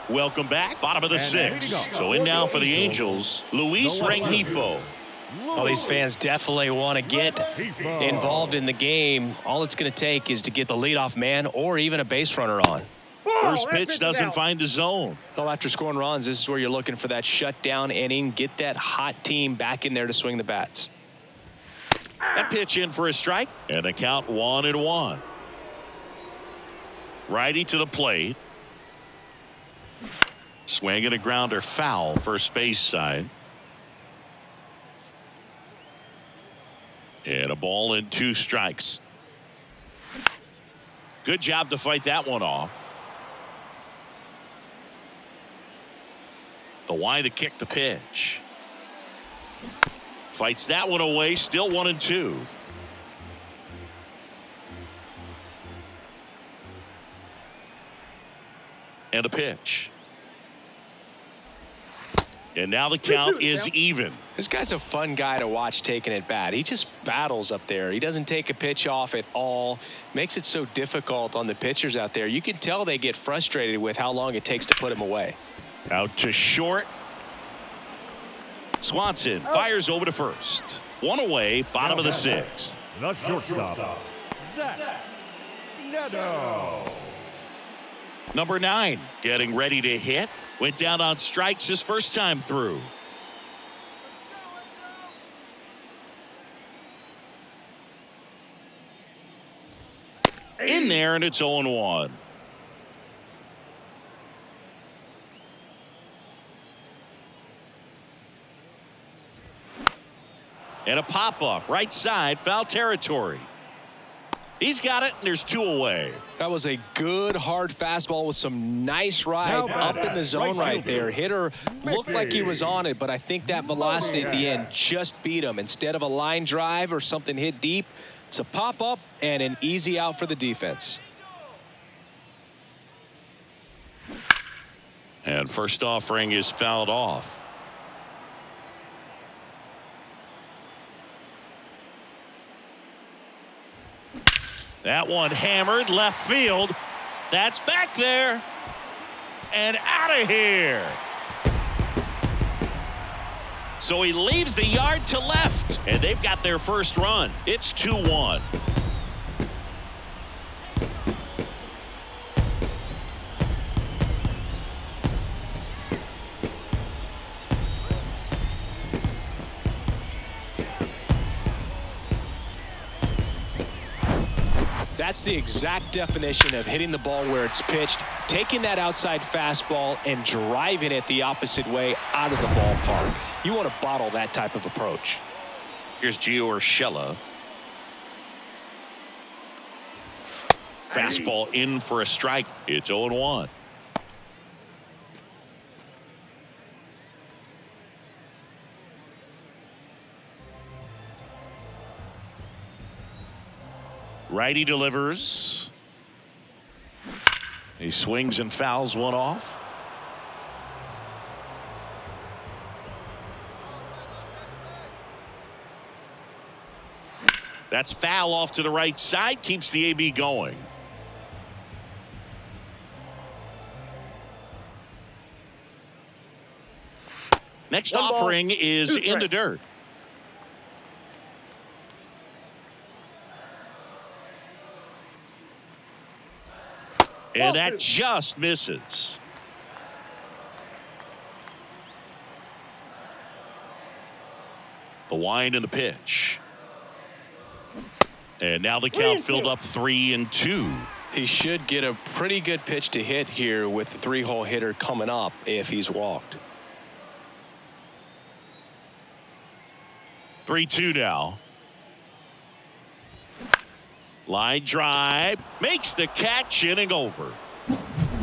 Welcome back. Bottom of the 6th. So in now for the Angels, Luis Rengifo. Well, these fans definitely want to get involved in the game. All it's going to take is to get the leadoff man or even a base runner on. First pitch doesn't find the zone. Well, after scoring runs, this is where you're looking for that shutdown inning. Get that hot team back in there to swing the bats. That pitch in for a strike, and the count 1-1. Righty to the plate. Swing and a grounder foul, first base side. And a ball and 2 strikes. Good job to fight that one off. The Y to kick the pitch. Fights that one away, still 1-2. And a pitch. And now the count is even. This guy's a fun guy to watch taking at bat. He just battles up there. He doesn't take a pitch off at all. Makes it so difficult on the pitchers out there. You can tell they get frustrated with how long it takes to put him away. Out to short. Swanson fires over to first. 1 away, bottom of the 6th. The shortstop, Zach Neto. Number 9 getting ready to hit. Went down on strikes his first time through. In there, and it's 0-1. And a pop-up, right side, foul territory. He's got it, and there's 2 away. That was a good hard fastball with some nice ride up in the zone right there. Hitter looked like he was on it, but I think that velocity at the end just beat him. Instead of a line drive or something hit deep, it's a pop-up and an easy out for the defense. And first offering is fouled off. That one hammered left field. That's back there and out of here. So he leaves the yard to left, and they've got their first run. It's 2-1. That's the exact definition of hitting the ball where it's pitched, taking that outside fastball and driving it the opposite way out of the ballpark. You want to bottle that type of approach. Here's Gio Urshela. Fastball in for a strike. It's 0-1. Righty delivers. He swings and fouls one off. That's foul off to the right side. Keeps the AB going. Next offering is in the dirt. And that just misses. The wind and the pitch. And now the count filled up 3-2. He should get a pretty good pitch to hit here with the 3-hole hitter coming up if he's walked. 3-2 now. Line drive. Makes the catch, inning over.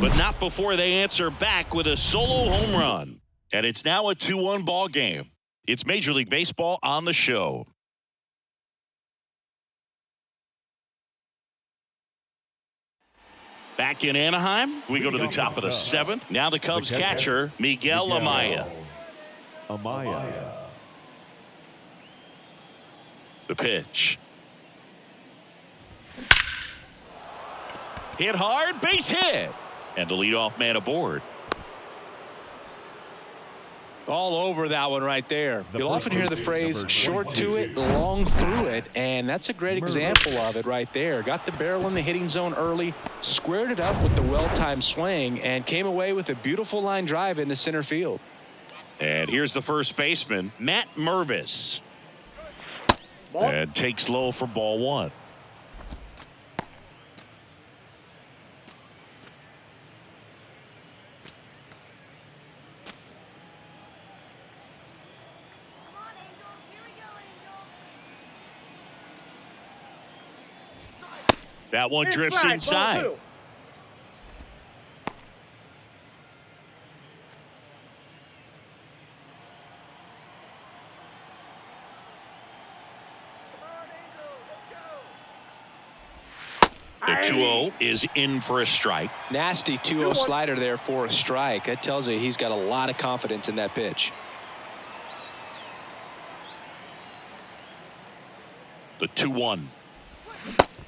But not before they answer back with a solo home run. And it's now a 2-1 ball game. It's Major League Baseball on the show. Back in Anaheim, we go to the top of the 7th. Now the Cubs catcher, Miguel Amaya. The pitch. Hit hard, base hit. And the leadoff man aboard. All over that one right there. You'll often hear the phrase short to it, long through it, and that's a great example of it right there. Got the barrel in the hitting zone early, squared it up with the well-timed swing, and came away with a beautiful line drive into center field. And here's the first baseman, Matt Mervis. And takes low for ball 1. That one drifts inside. The 2-0 is in for a strike. Nasty 2-0 slider there for a strike. That tells you he's got a lot of confidence in that pitch. The 2-1.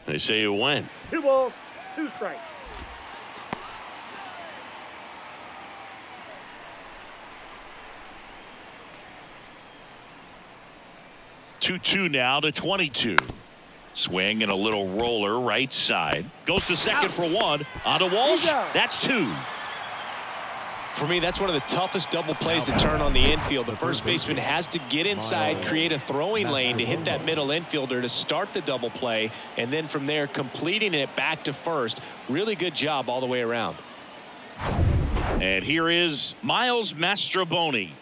They say it went. 2 balls, 2 strikes. Two now to 22. Swing and a little roller right side. Goes to second for 1. On to Walsh. That's 2. For me, that's one of the toughest double plays to turn on the infield. The first baseman has to get inside, create a throwing lane to hit that middle infielder to start the double play, and then from there completing it back to first. Really good job all the way around. And here is Miles Mastrobuoni.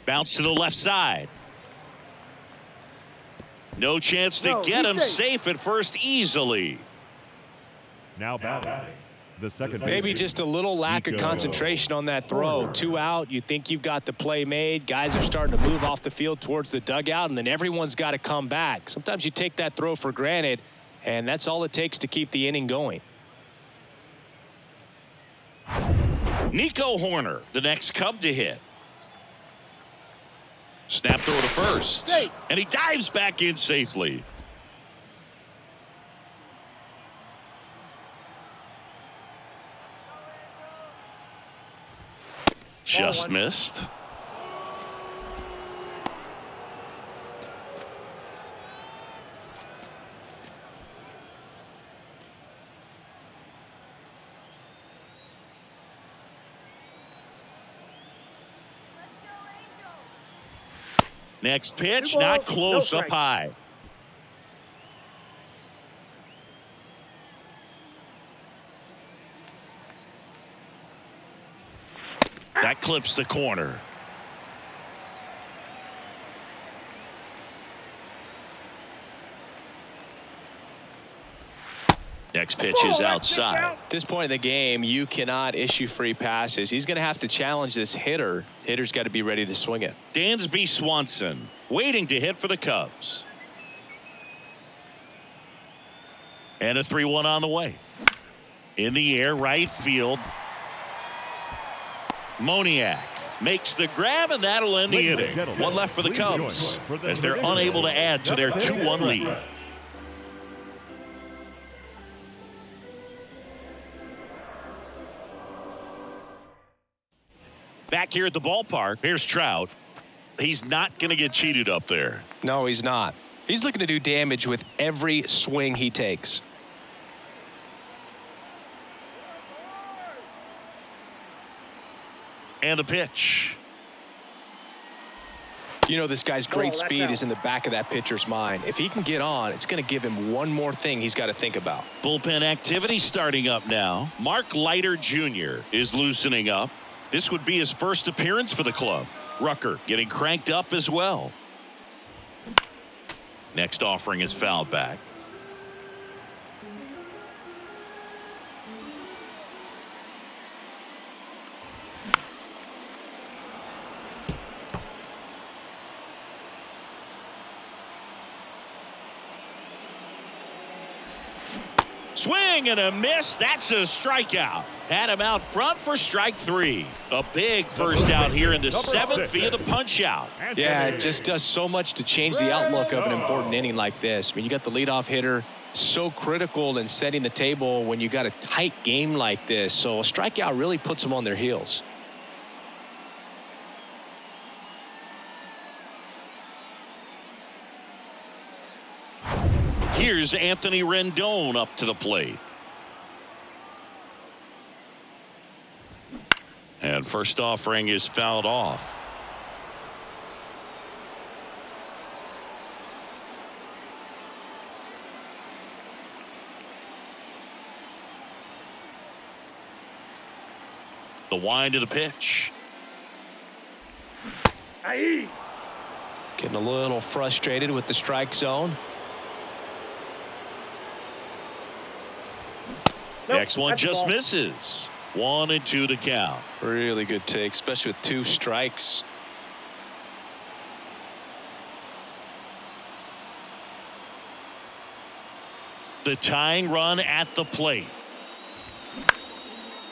Bounce to the left side. No chance to get him. Safe at first easily. Now batting. The second Maybe just a little lack of concentration on that throw. 2 out. You think you've got the play made. Guys are starting to move off the field towards the dugout, and then everyone's got to come back. Sometimes you take that throw for granted, and that's all it takes to keep the inning going. Nico Horner, the next Cub to hit. Snap throw to first. And he dives back in safely. Just missed. Next pitch, not close, up high. That clips the corner. Next pitch is outside. At this point in the game, you cannot issue free passes. He's going to have to challenge this hitter. Hitter's got to be ready to swing it. Dansby Swanson waiting to hit for the Cubs. And a 3-1 on the way. In the air, right field. Moniak makes the grab, and that'll end the inning. One left for the Cubs as they're unable to add to their 2-1 lead. Back here at the ballpark, here's Trout. He's not going to get cheated up there. No, he's not. He's looking to do damage with every swing he takes. And the pitch. You know, this guy's great speed is in the back of that pitcher's mind. If he can get on, it's going to give him one more thing he's got to think about. Bullpen activity starting up now. Mark Leiter Jr. is loosening up. This would be his first appearance for the club. Rucker getting cranked up as well. Next offering is fouled back. Swing and a miss. That's a strikeout. Had him out front for strike 3. A big first out here in the 7th via the punch out. Yeah, it just does so much to change the outlook of an important inning like this. I mean, you got the leadoff hitter, so critical in setting the table when you got a tight game like this. So a strikeout really puts them on their heels. Here's Anthony Rendon up to the plate. And first offering is fouled off. The wind of the pitch. Aye. Getting a little frustrated with the strike zone. Nope, Next one just misses. 1-2 to count. Really good take, especially with 2 strikes. The tying run at the plate.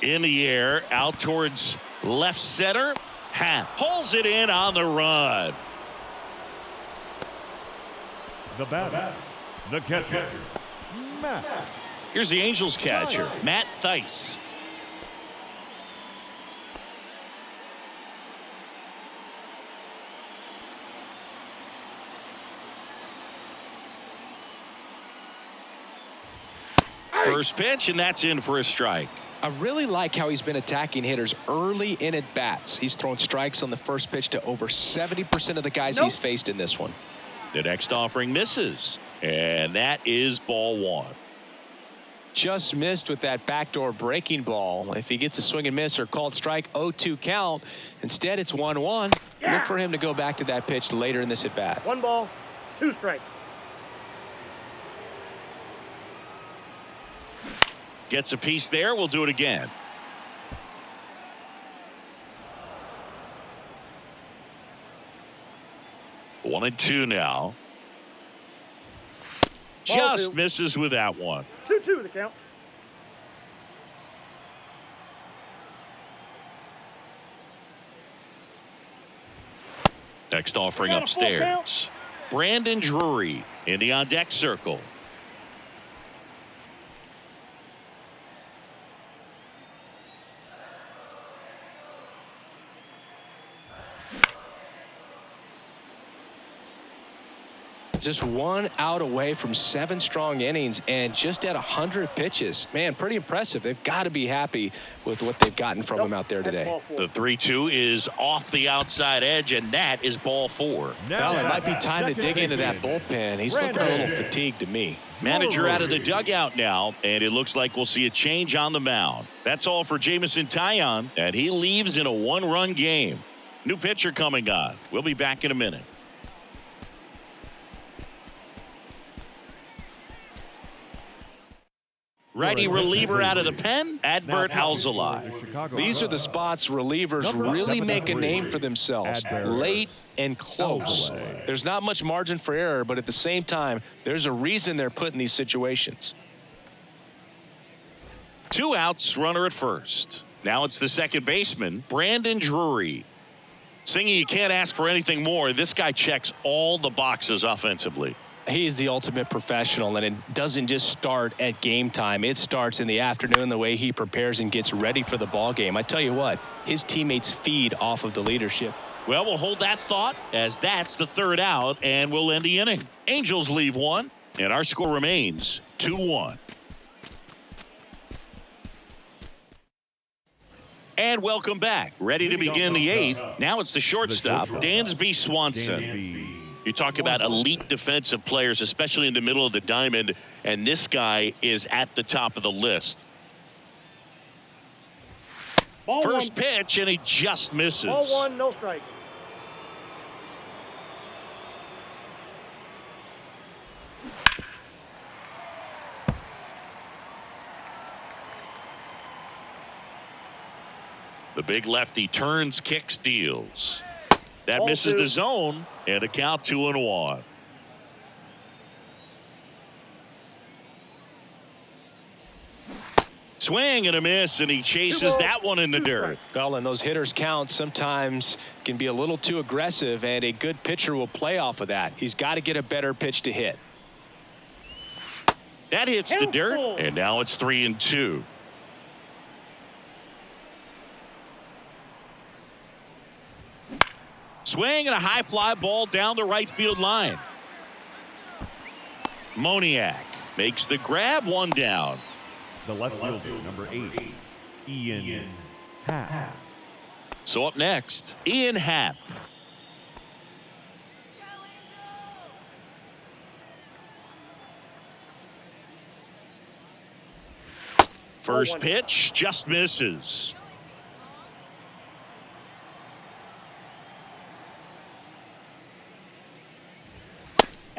In the air, out towards left center. Happ pulls it in on the run. The batter, the catcher, Matt. Here's the Angels catcher, Matt Thaiss. First pitch, and that's in for a strike. I really like how he's been attacking hitters early in at bats. He's thrown strikes on the first pitch to over 70% of the guys he's faced in this one. The next offering misses, and that is ball 1. Just missed with that backdoor breaking ball. If he gets a swing and miss or called strike, 0-2 count. Instead, it's 1-1. Yeah. Look for him to go back to that pitch later in this at bat. 1 ball, 2 strikes. Gets a piece there. We'll do it again. One and 2 now. Just misses with that one. 2-2 the count. Next offering upstairs. Brandon Drury in the on deck circle. Just 1 out away from 7 strong innings and just at 100 pitches. Man, pretty impressive. They've got to be happy with what they've gotten from him out there today. The 3-2 is off the outside edge, and that is ball 4. Well, it might be time to dig into that bullpen. He's looking a little fatigued to me. Manager out of the dugout now, and it looks like we'll see a change on the mound. That's all for Jameson Taillon, and he leaves in a 1-run game. New pitcher coming on. We'll be back in a minute. Righty reliever out of the pen, Adbert Alzolay. These are the spots relievers really make a name for themselves. Late and close. There's not much margin for error, but at the same time, there's a reason they're put in these situations. 2 outs, runner at first. Now it's the second baseman, Brandon Drury. Singing, you can't ask for anything more. This guy checks all the boxes offensively. He's the ultimate professional, and it doesn't just start at game time. It starts in the afternoon, the way he prepares and gets ready for the ball game. I tell you what, his teammates feed off of the leadership. Well, we'll hold that thought as that's the 3rd out, and we'll end the inning. Angels leave 1, and our score remains 2-1. And welcome back. Ready to begin the 8th. Now it's the shortstop, Dansby Swanson. You talk about elite defensive players, especially in the middle of the diamond, and this guy is at the top of the list. Ball First 1. pitch, and he just misses. Ball 1, no strike. The big lefty turns, kicks, deals. That Ball misses 2. the zone, and a count 2-1. Swing and a miss, and he chases that one in the dirt. Well, and those hitters' counts sometimes can be a little too aggressive, and a good pitcher will play off of that. He's got to get a better pitch to hit. That hits the dirt, and now it's 3-2. Swing and a high fly ball down the right field line. Moniak makes the grab, 1 down. The left fielder, number 8, Ian Happ. So up next, Ian Happ. First pitch just misses.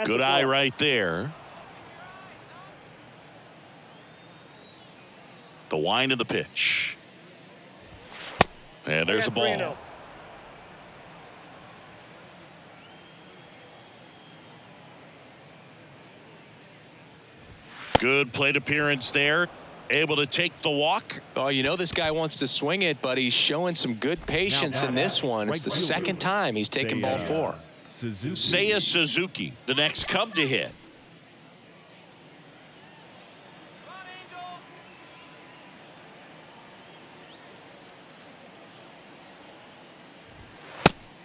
Good eye right there. The wind of the pitch. And there's a ball. Good plate appearance there. Able to take the walk. Oh, you know this guy wants to swing it, but he's showing some good patience in this one. It's the second time he's taken ball 4. Seiya Suzuki, the next Cub to hit.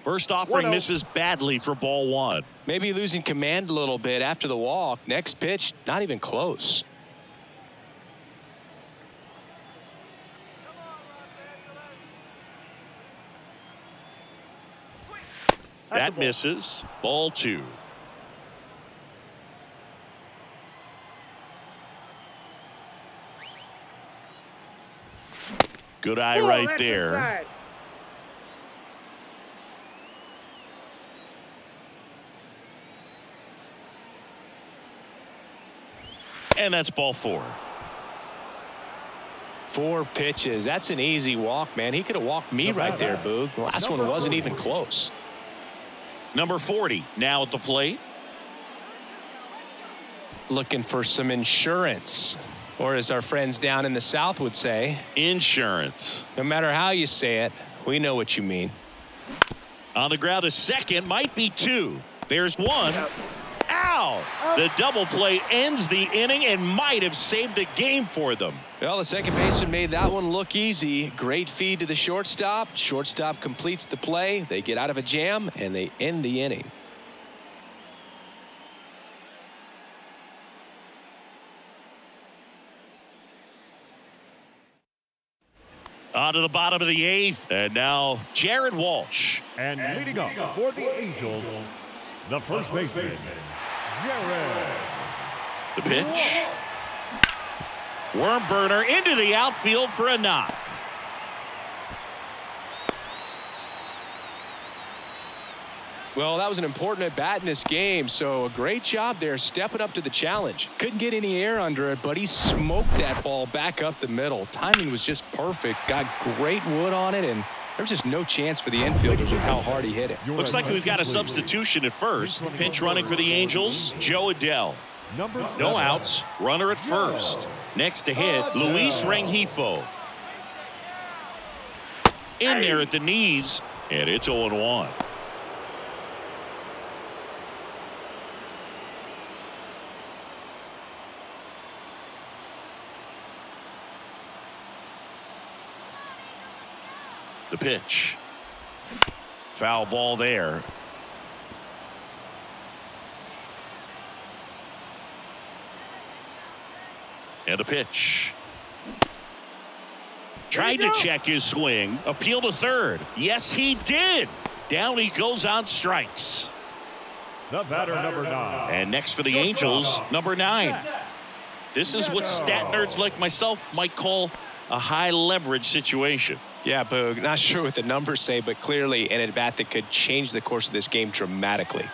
First offering misses badly for ball 1. Maybe losing command a little bit after the walk. Next pitch, not even close. That misses. Ball 2. Good eye right there. Inside. And that's ball 4. 4 pitches. That's an easy walk, man. He could have walked me right there, Boog. The last one wasn't even close. Number 40 now at the plate. Looking for some insurance, or as our friends down in the South would say, Insurance. no matter how you say it, we know what you mean. On the ground, a second, might be 2. There's 1. Ow! The double play ends the inning and might have saved the game for them. Well, the second baseman made that one look easy. Great feed to the shortstop. Shortstop completes the play. They get out of a jam, and they end the inning. On to the bottom of the 8th, and now Jared Walsh. And leading up for the Angels, the first baseman, Jared. The pitch. Worm burner into the outfield for a knock. Well, that was an important at-bat in this game, so a great job there stepping up to the challenge. Couldn't get any air under it, but he smoked that ball back up the middle. Timing was just perfect. Got great wood on it, and there's just no chance for the infielders with how hard he hit it. Looks like we've got a substitution at first. Pinch running for the Angels, Joe Adell. No outs, runner at first. Next to hit, Luis Rengifo. In there at the knees, and it's 0-1. The pitch. Foul ball there. And the pitch. Tried to check his swing. Appeal to third. Yes, he did. Down he goes on strikes. The batter, number 9. And next for the Angels, number 9. This is what stat nerds like myself might call a high leverage situation. Yeah, Boog, not sure what the numbers say, but clearly an at-bat that could change the course of this game dramatically.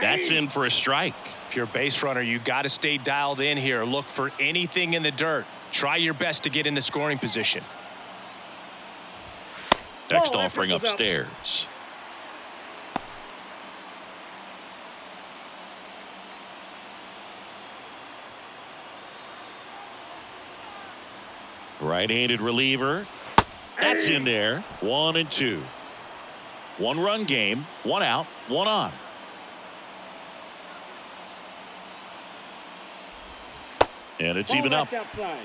That's in for a strike. If you're a base runner, you got to stay dialed in here. Look for anything in the dirt. Try your best to get into scoring position. Next offering upstairs. Right-handed reliever. That's in there. 1-2. 1-run game. 1 out. 1 on. And it's even up. Outside.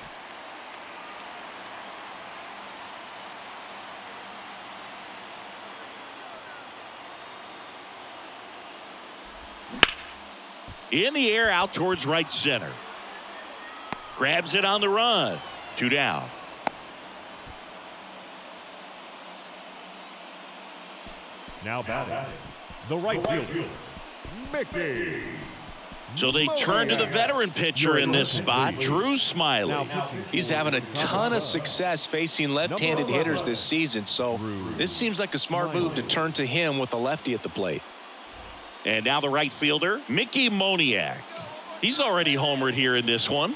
In the air out towards right center. Grabs it on the run. 2 down. Now batting, the right fielder, Mickey. So they turn to the veteran pitcher in this spot, Drew Smiley. He's having a ton of success facing left-handed hitters this season, so this seems like a smart move to turn to him with a lefty at the plate. And now the right fielder, Mickey Moniak. He's already homered here in this one.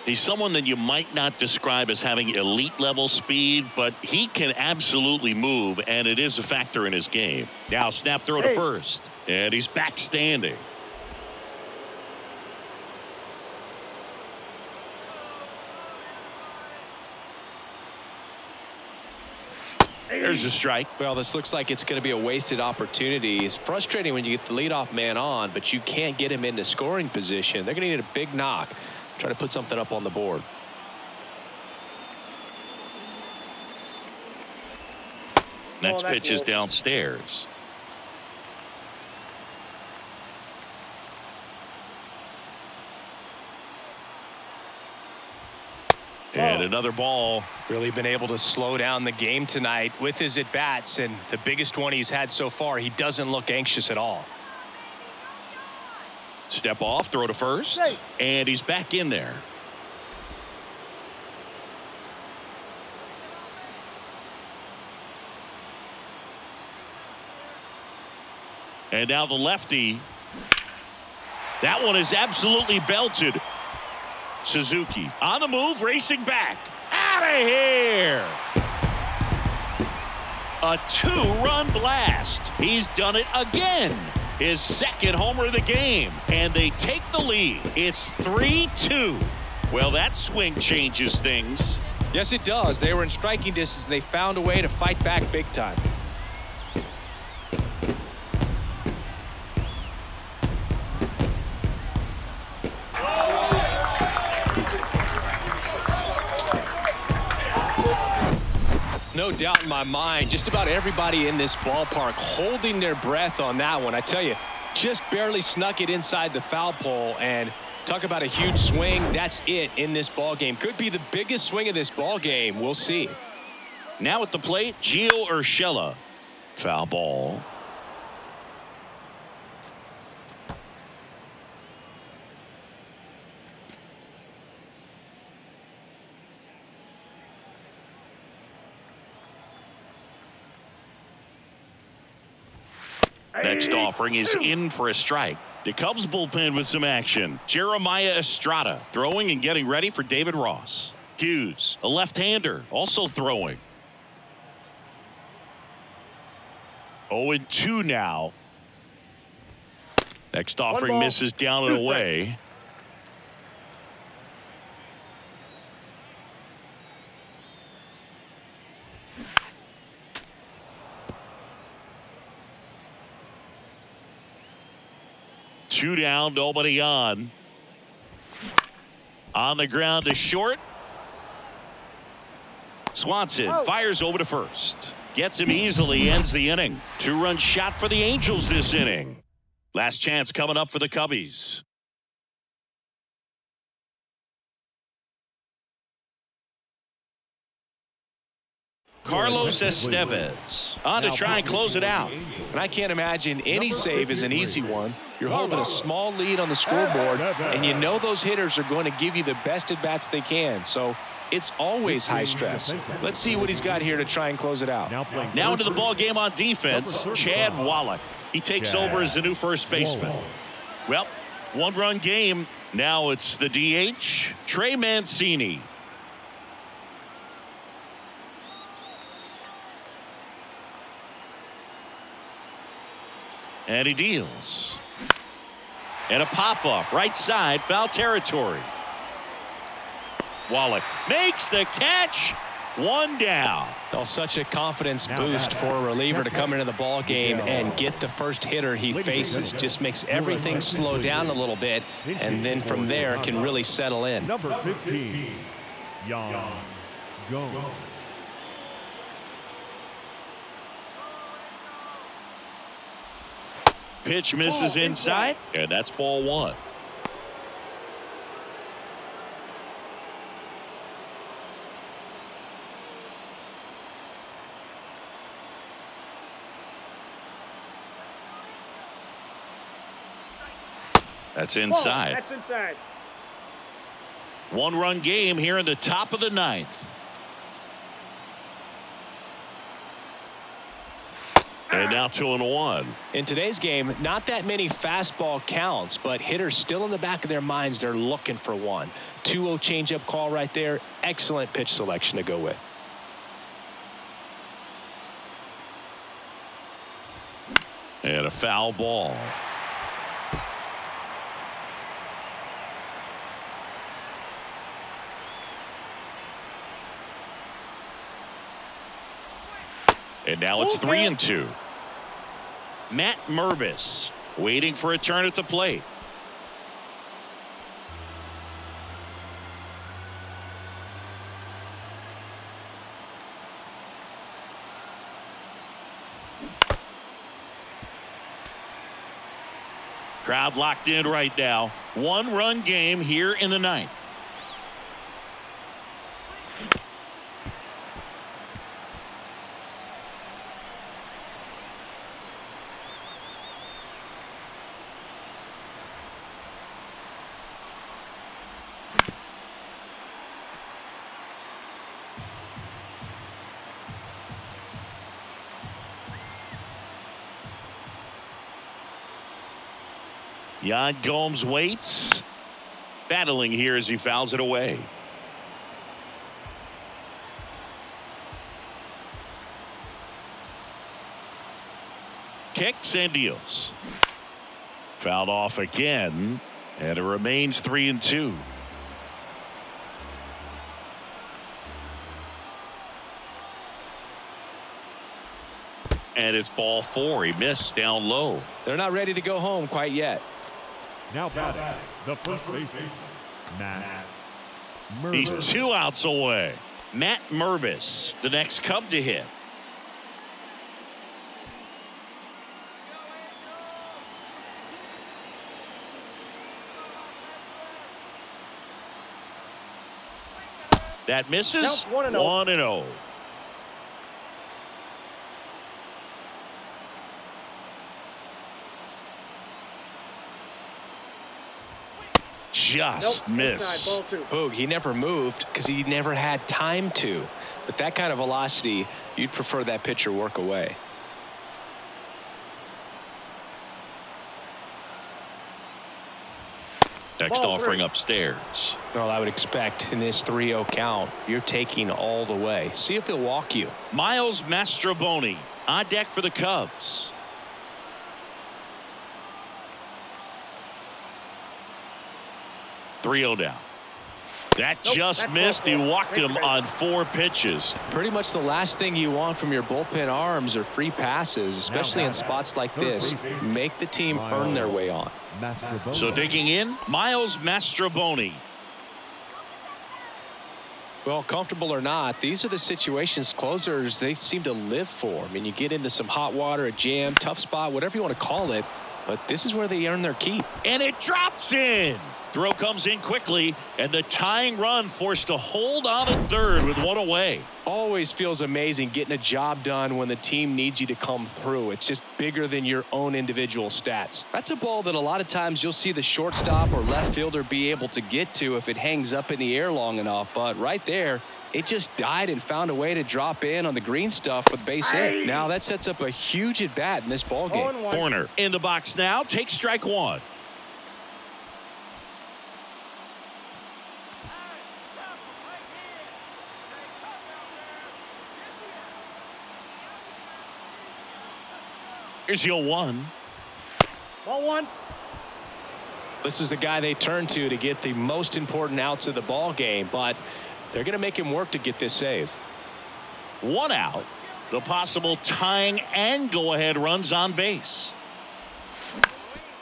He's someone that you might not describe as having elite level speed, but he can absolutely move, and it is a factor in his game. Now snap throw to first, and he's back standing. There's a strike. Well, this looks like it's going to be a wasted opportunity. It's frustrating when you get the leadoff man on, but you can't get him into scoring position. They're going to need a big knock. Try to put something up on the board. Next pitch is downstairs. And another ball. Really been able to slow down the game tonight with his at-bats, and the biggest one he's had so far. He doesn't look anxious at all. Step off, throw to first, and he's back in there. And now the lefty. That one is absolutely belted. Suzuki on the move, racing back. Out of here. A 2-run blast. He's done it again. His second homer of the game, and they take the lead. It's 3-2. Well, that swing changes things. Yes, it does. They were in striking distance, and they found a way to fight back big time. No doubt in my mind, just about everybody in this ballpark holding their breath on that one. I tell you, just barely snuck it inside the foul pole, and talk about a huge swing. That's it in this ball game. Could be the biggest swing of this ball game. We'll see. Now at the plate, Gio Urshela. Foul ball. Next offering is in for a strike. The Cubs bullpen with some action. Jeremiah Estrada throwing and getting ready for David Ross. Hughes, a left-hander, also throwing. 0-2 now. Next offering misses down and away. Two down, nobody on. On the ground to short. Swanson fires over to first. Gets him easily, ends the inning. Two-run shot for the Angels this inning. Last chance coming up for the Cubbies. Carlos Estevez on to try and close it out. And I can't imagine any save is an easy one. You're holding a small lead on the scoreboard, and you know those hitters are going to give you the best at-bats they can. So it's always high stress. Let's see what he's got here to try and close it out. Now into the ball game on defense, Chad Wallach. He takes over as the new first baseman. Well, one-run game. Now it's the DH, Trey Mancini. And he deals. And a pop-up, right side, foul territory. Wallach makes the catch. One down. Well, such a confidence boost for a reliever to come into the ball game and get the first hitter he faces. Just makes everything slow down a little bit, and then from there can really settle in. Number 15, Yan Gomes. Pitch misses inside, and that's ball one. That's inside. That's inside. One-run game here in the top of the ninth. And now 2-1. In today's game, not that many fastball counts, but hitters still in the back of their minds, they're looking for one. 2-0 changeup call right there. Excellent pitch selection to go with. And a foul ball. And now it's 3-2. Matt Mervis waiting for a turn at the plate. Crowd locked in right now. One-run game here in the ninth. Yan Gomes waits, battling here as he fouls it away. Kicks and deals. Fouled off again, and it remains 3-2. And it's ball four. He missed down low. They're not ready to go home quite yet. Now batting, the first baseman, Matt Mervis. He's 2 outs away. Matt Mervis, the next Cub to hit. That misses. 1-0. Just missed. Boog, he never moved because he never had time to. With that kind of velocity, you'd prefer that pitcher work away. Next Ball offering three. upstairs. Well, I would expect in this 3-0 count, you're taking all the way. See if he'll walk you. Miles Mastrobuoni on deck for the Cubs. Three 0 down. That Nope, just that's missed. He ball four. walked him Great on 4 pitches. Pretty much the last thing you want from your bullpen arms are free passes, especially in spots like this. Make the team earn their way on. So digging in, Miles Mastrobuoni. Well, comfortable or not, these are the situations closers they seem to live for. I mean, you get into some hot water, a jam, tough spot, whatever you want to call it, but this is where they earn their keep. And it drops in. Throw comes in quickly, and the tying run forced to hold on at third with 1 away. Always feels amazing getting a job done when the team needs you to come through. It's just bigger than your own individual stats. That's a ball that a lot of times you'll see the shortstop or left fielder be able to get to if it hangs up in the air long enough. But right there, it just died and found a way to drop in on the green stuff with base hit. Now that sets up a huge at bat in this ball game. 0-1. Corner in the box now. Takes strike 1. Here's the 0-1. Ball 1. This is the guy they turn to get the most important outs of the ball game, but they're going to make him work to get this save. 1 out. The possible tying and go-ahead runs on base.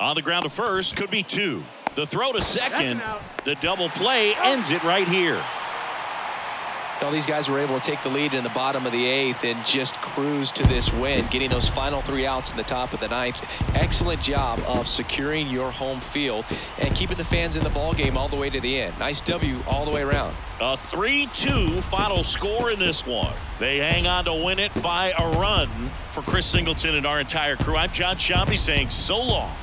On the ground to first, could be 2. The throw to second. The double play ends it right here. All these guys were able to take the lead in the bottom of the 8th and just cruise to this win, getting those final 3 outs in the top of the 9th. Excellent job of securing your home field and keeping the fans in the ball game all the way to the end. Nice W all the way around. A 3-2 final score in this one. They hang on to win it by a run. For Chris Singleton and our entire crew, I'm John Shambi saying so long.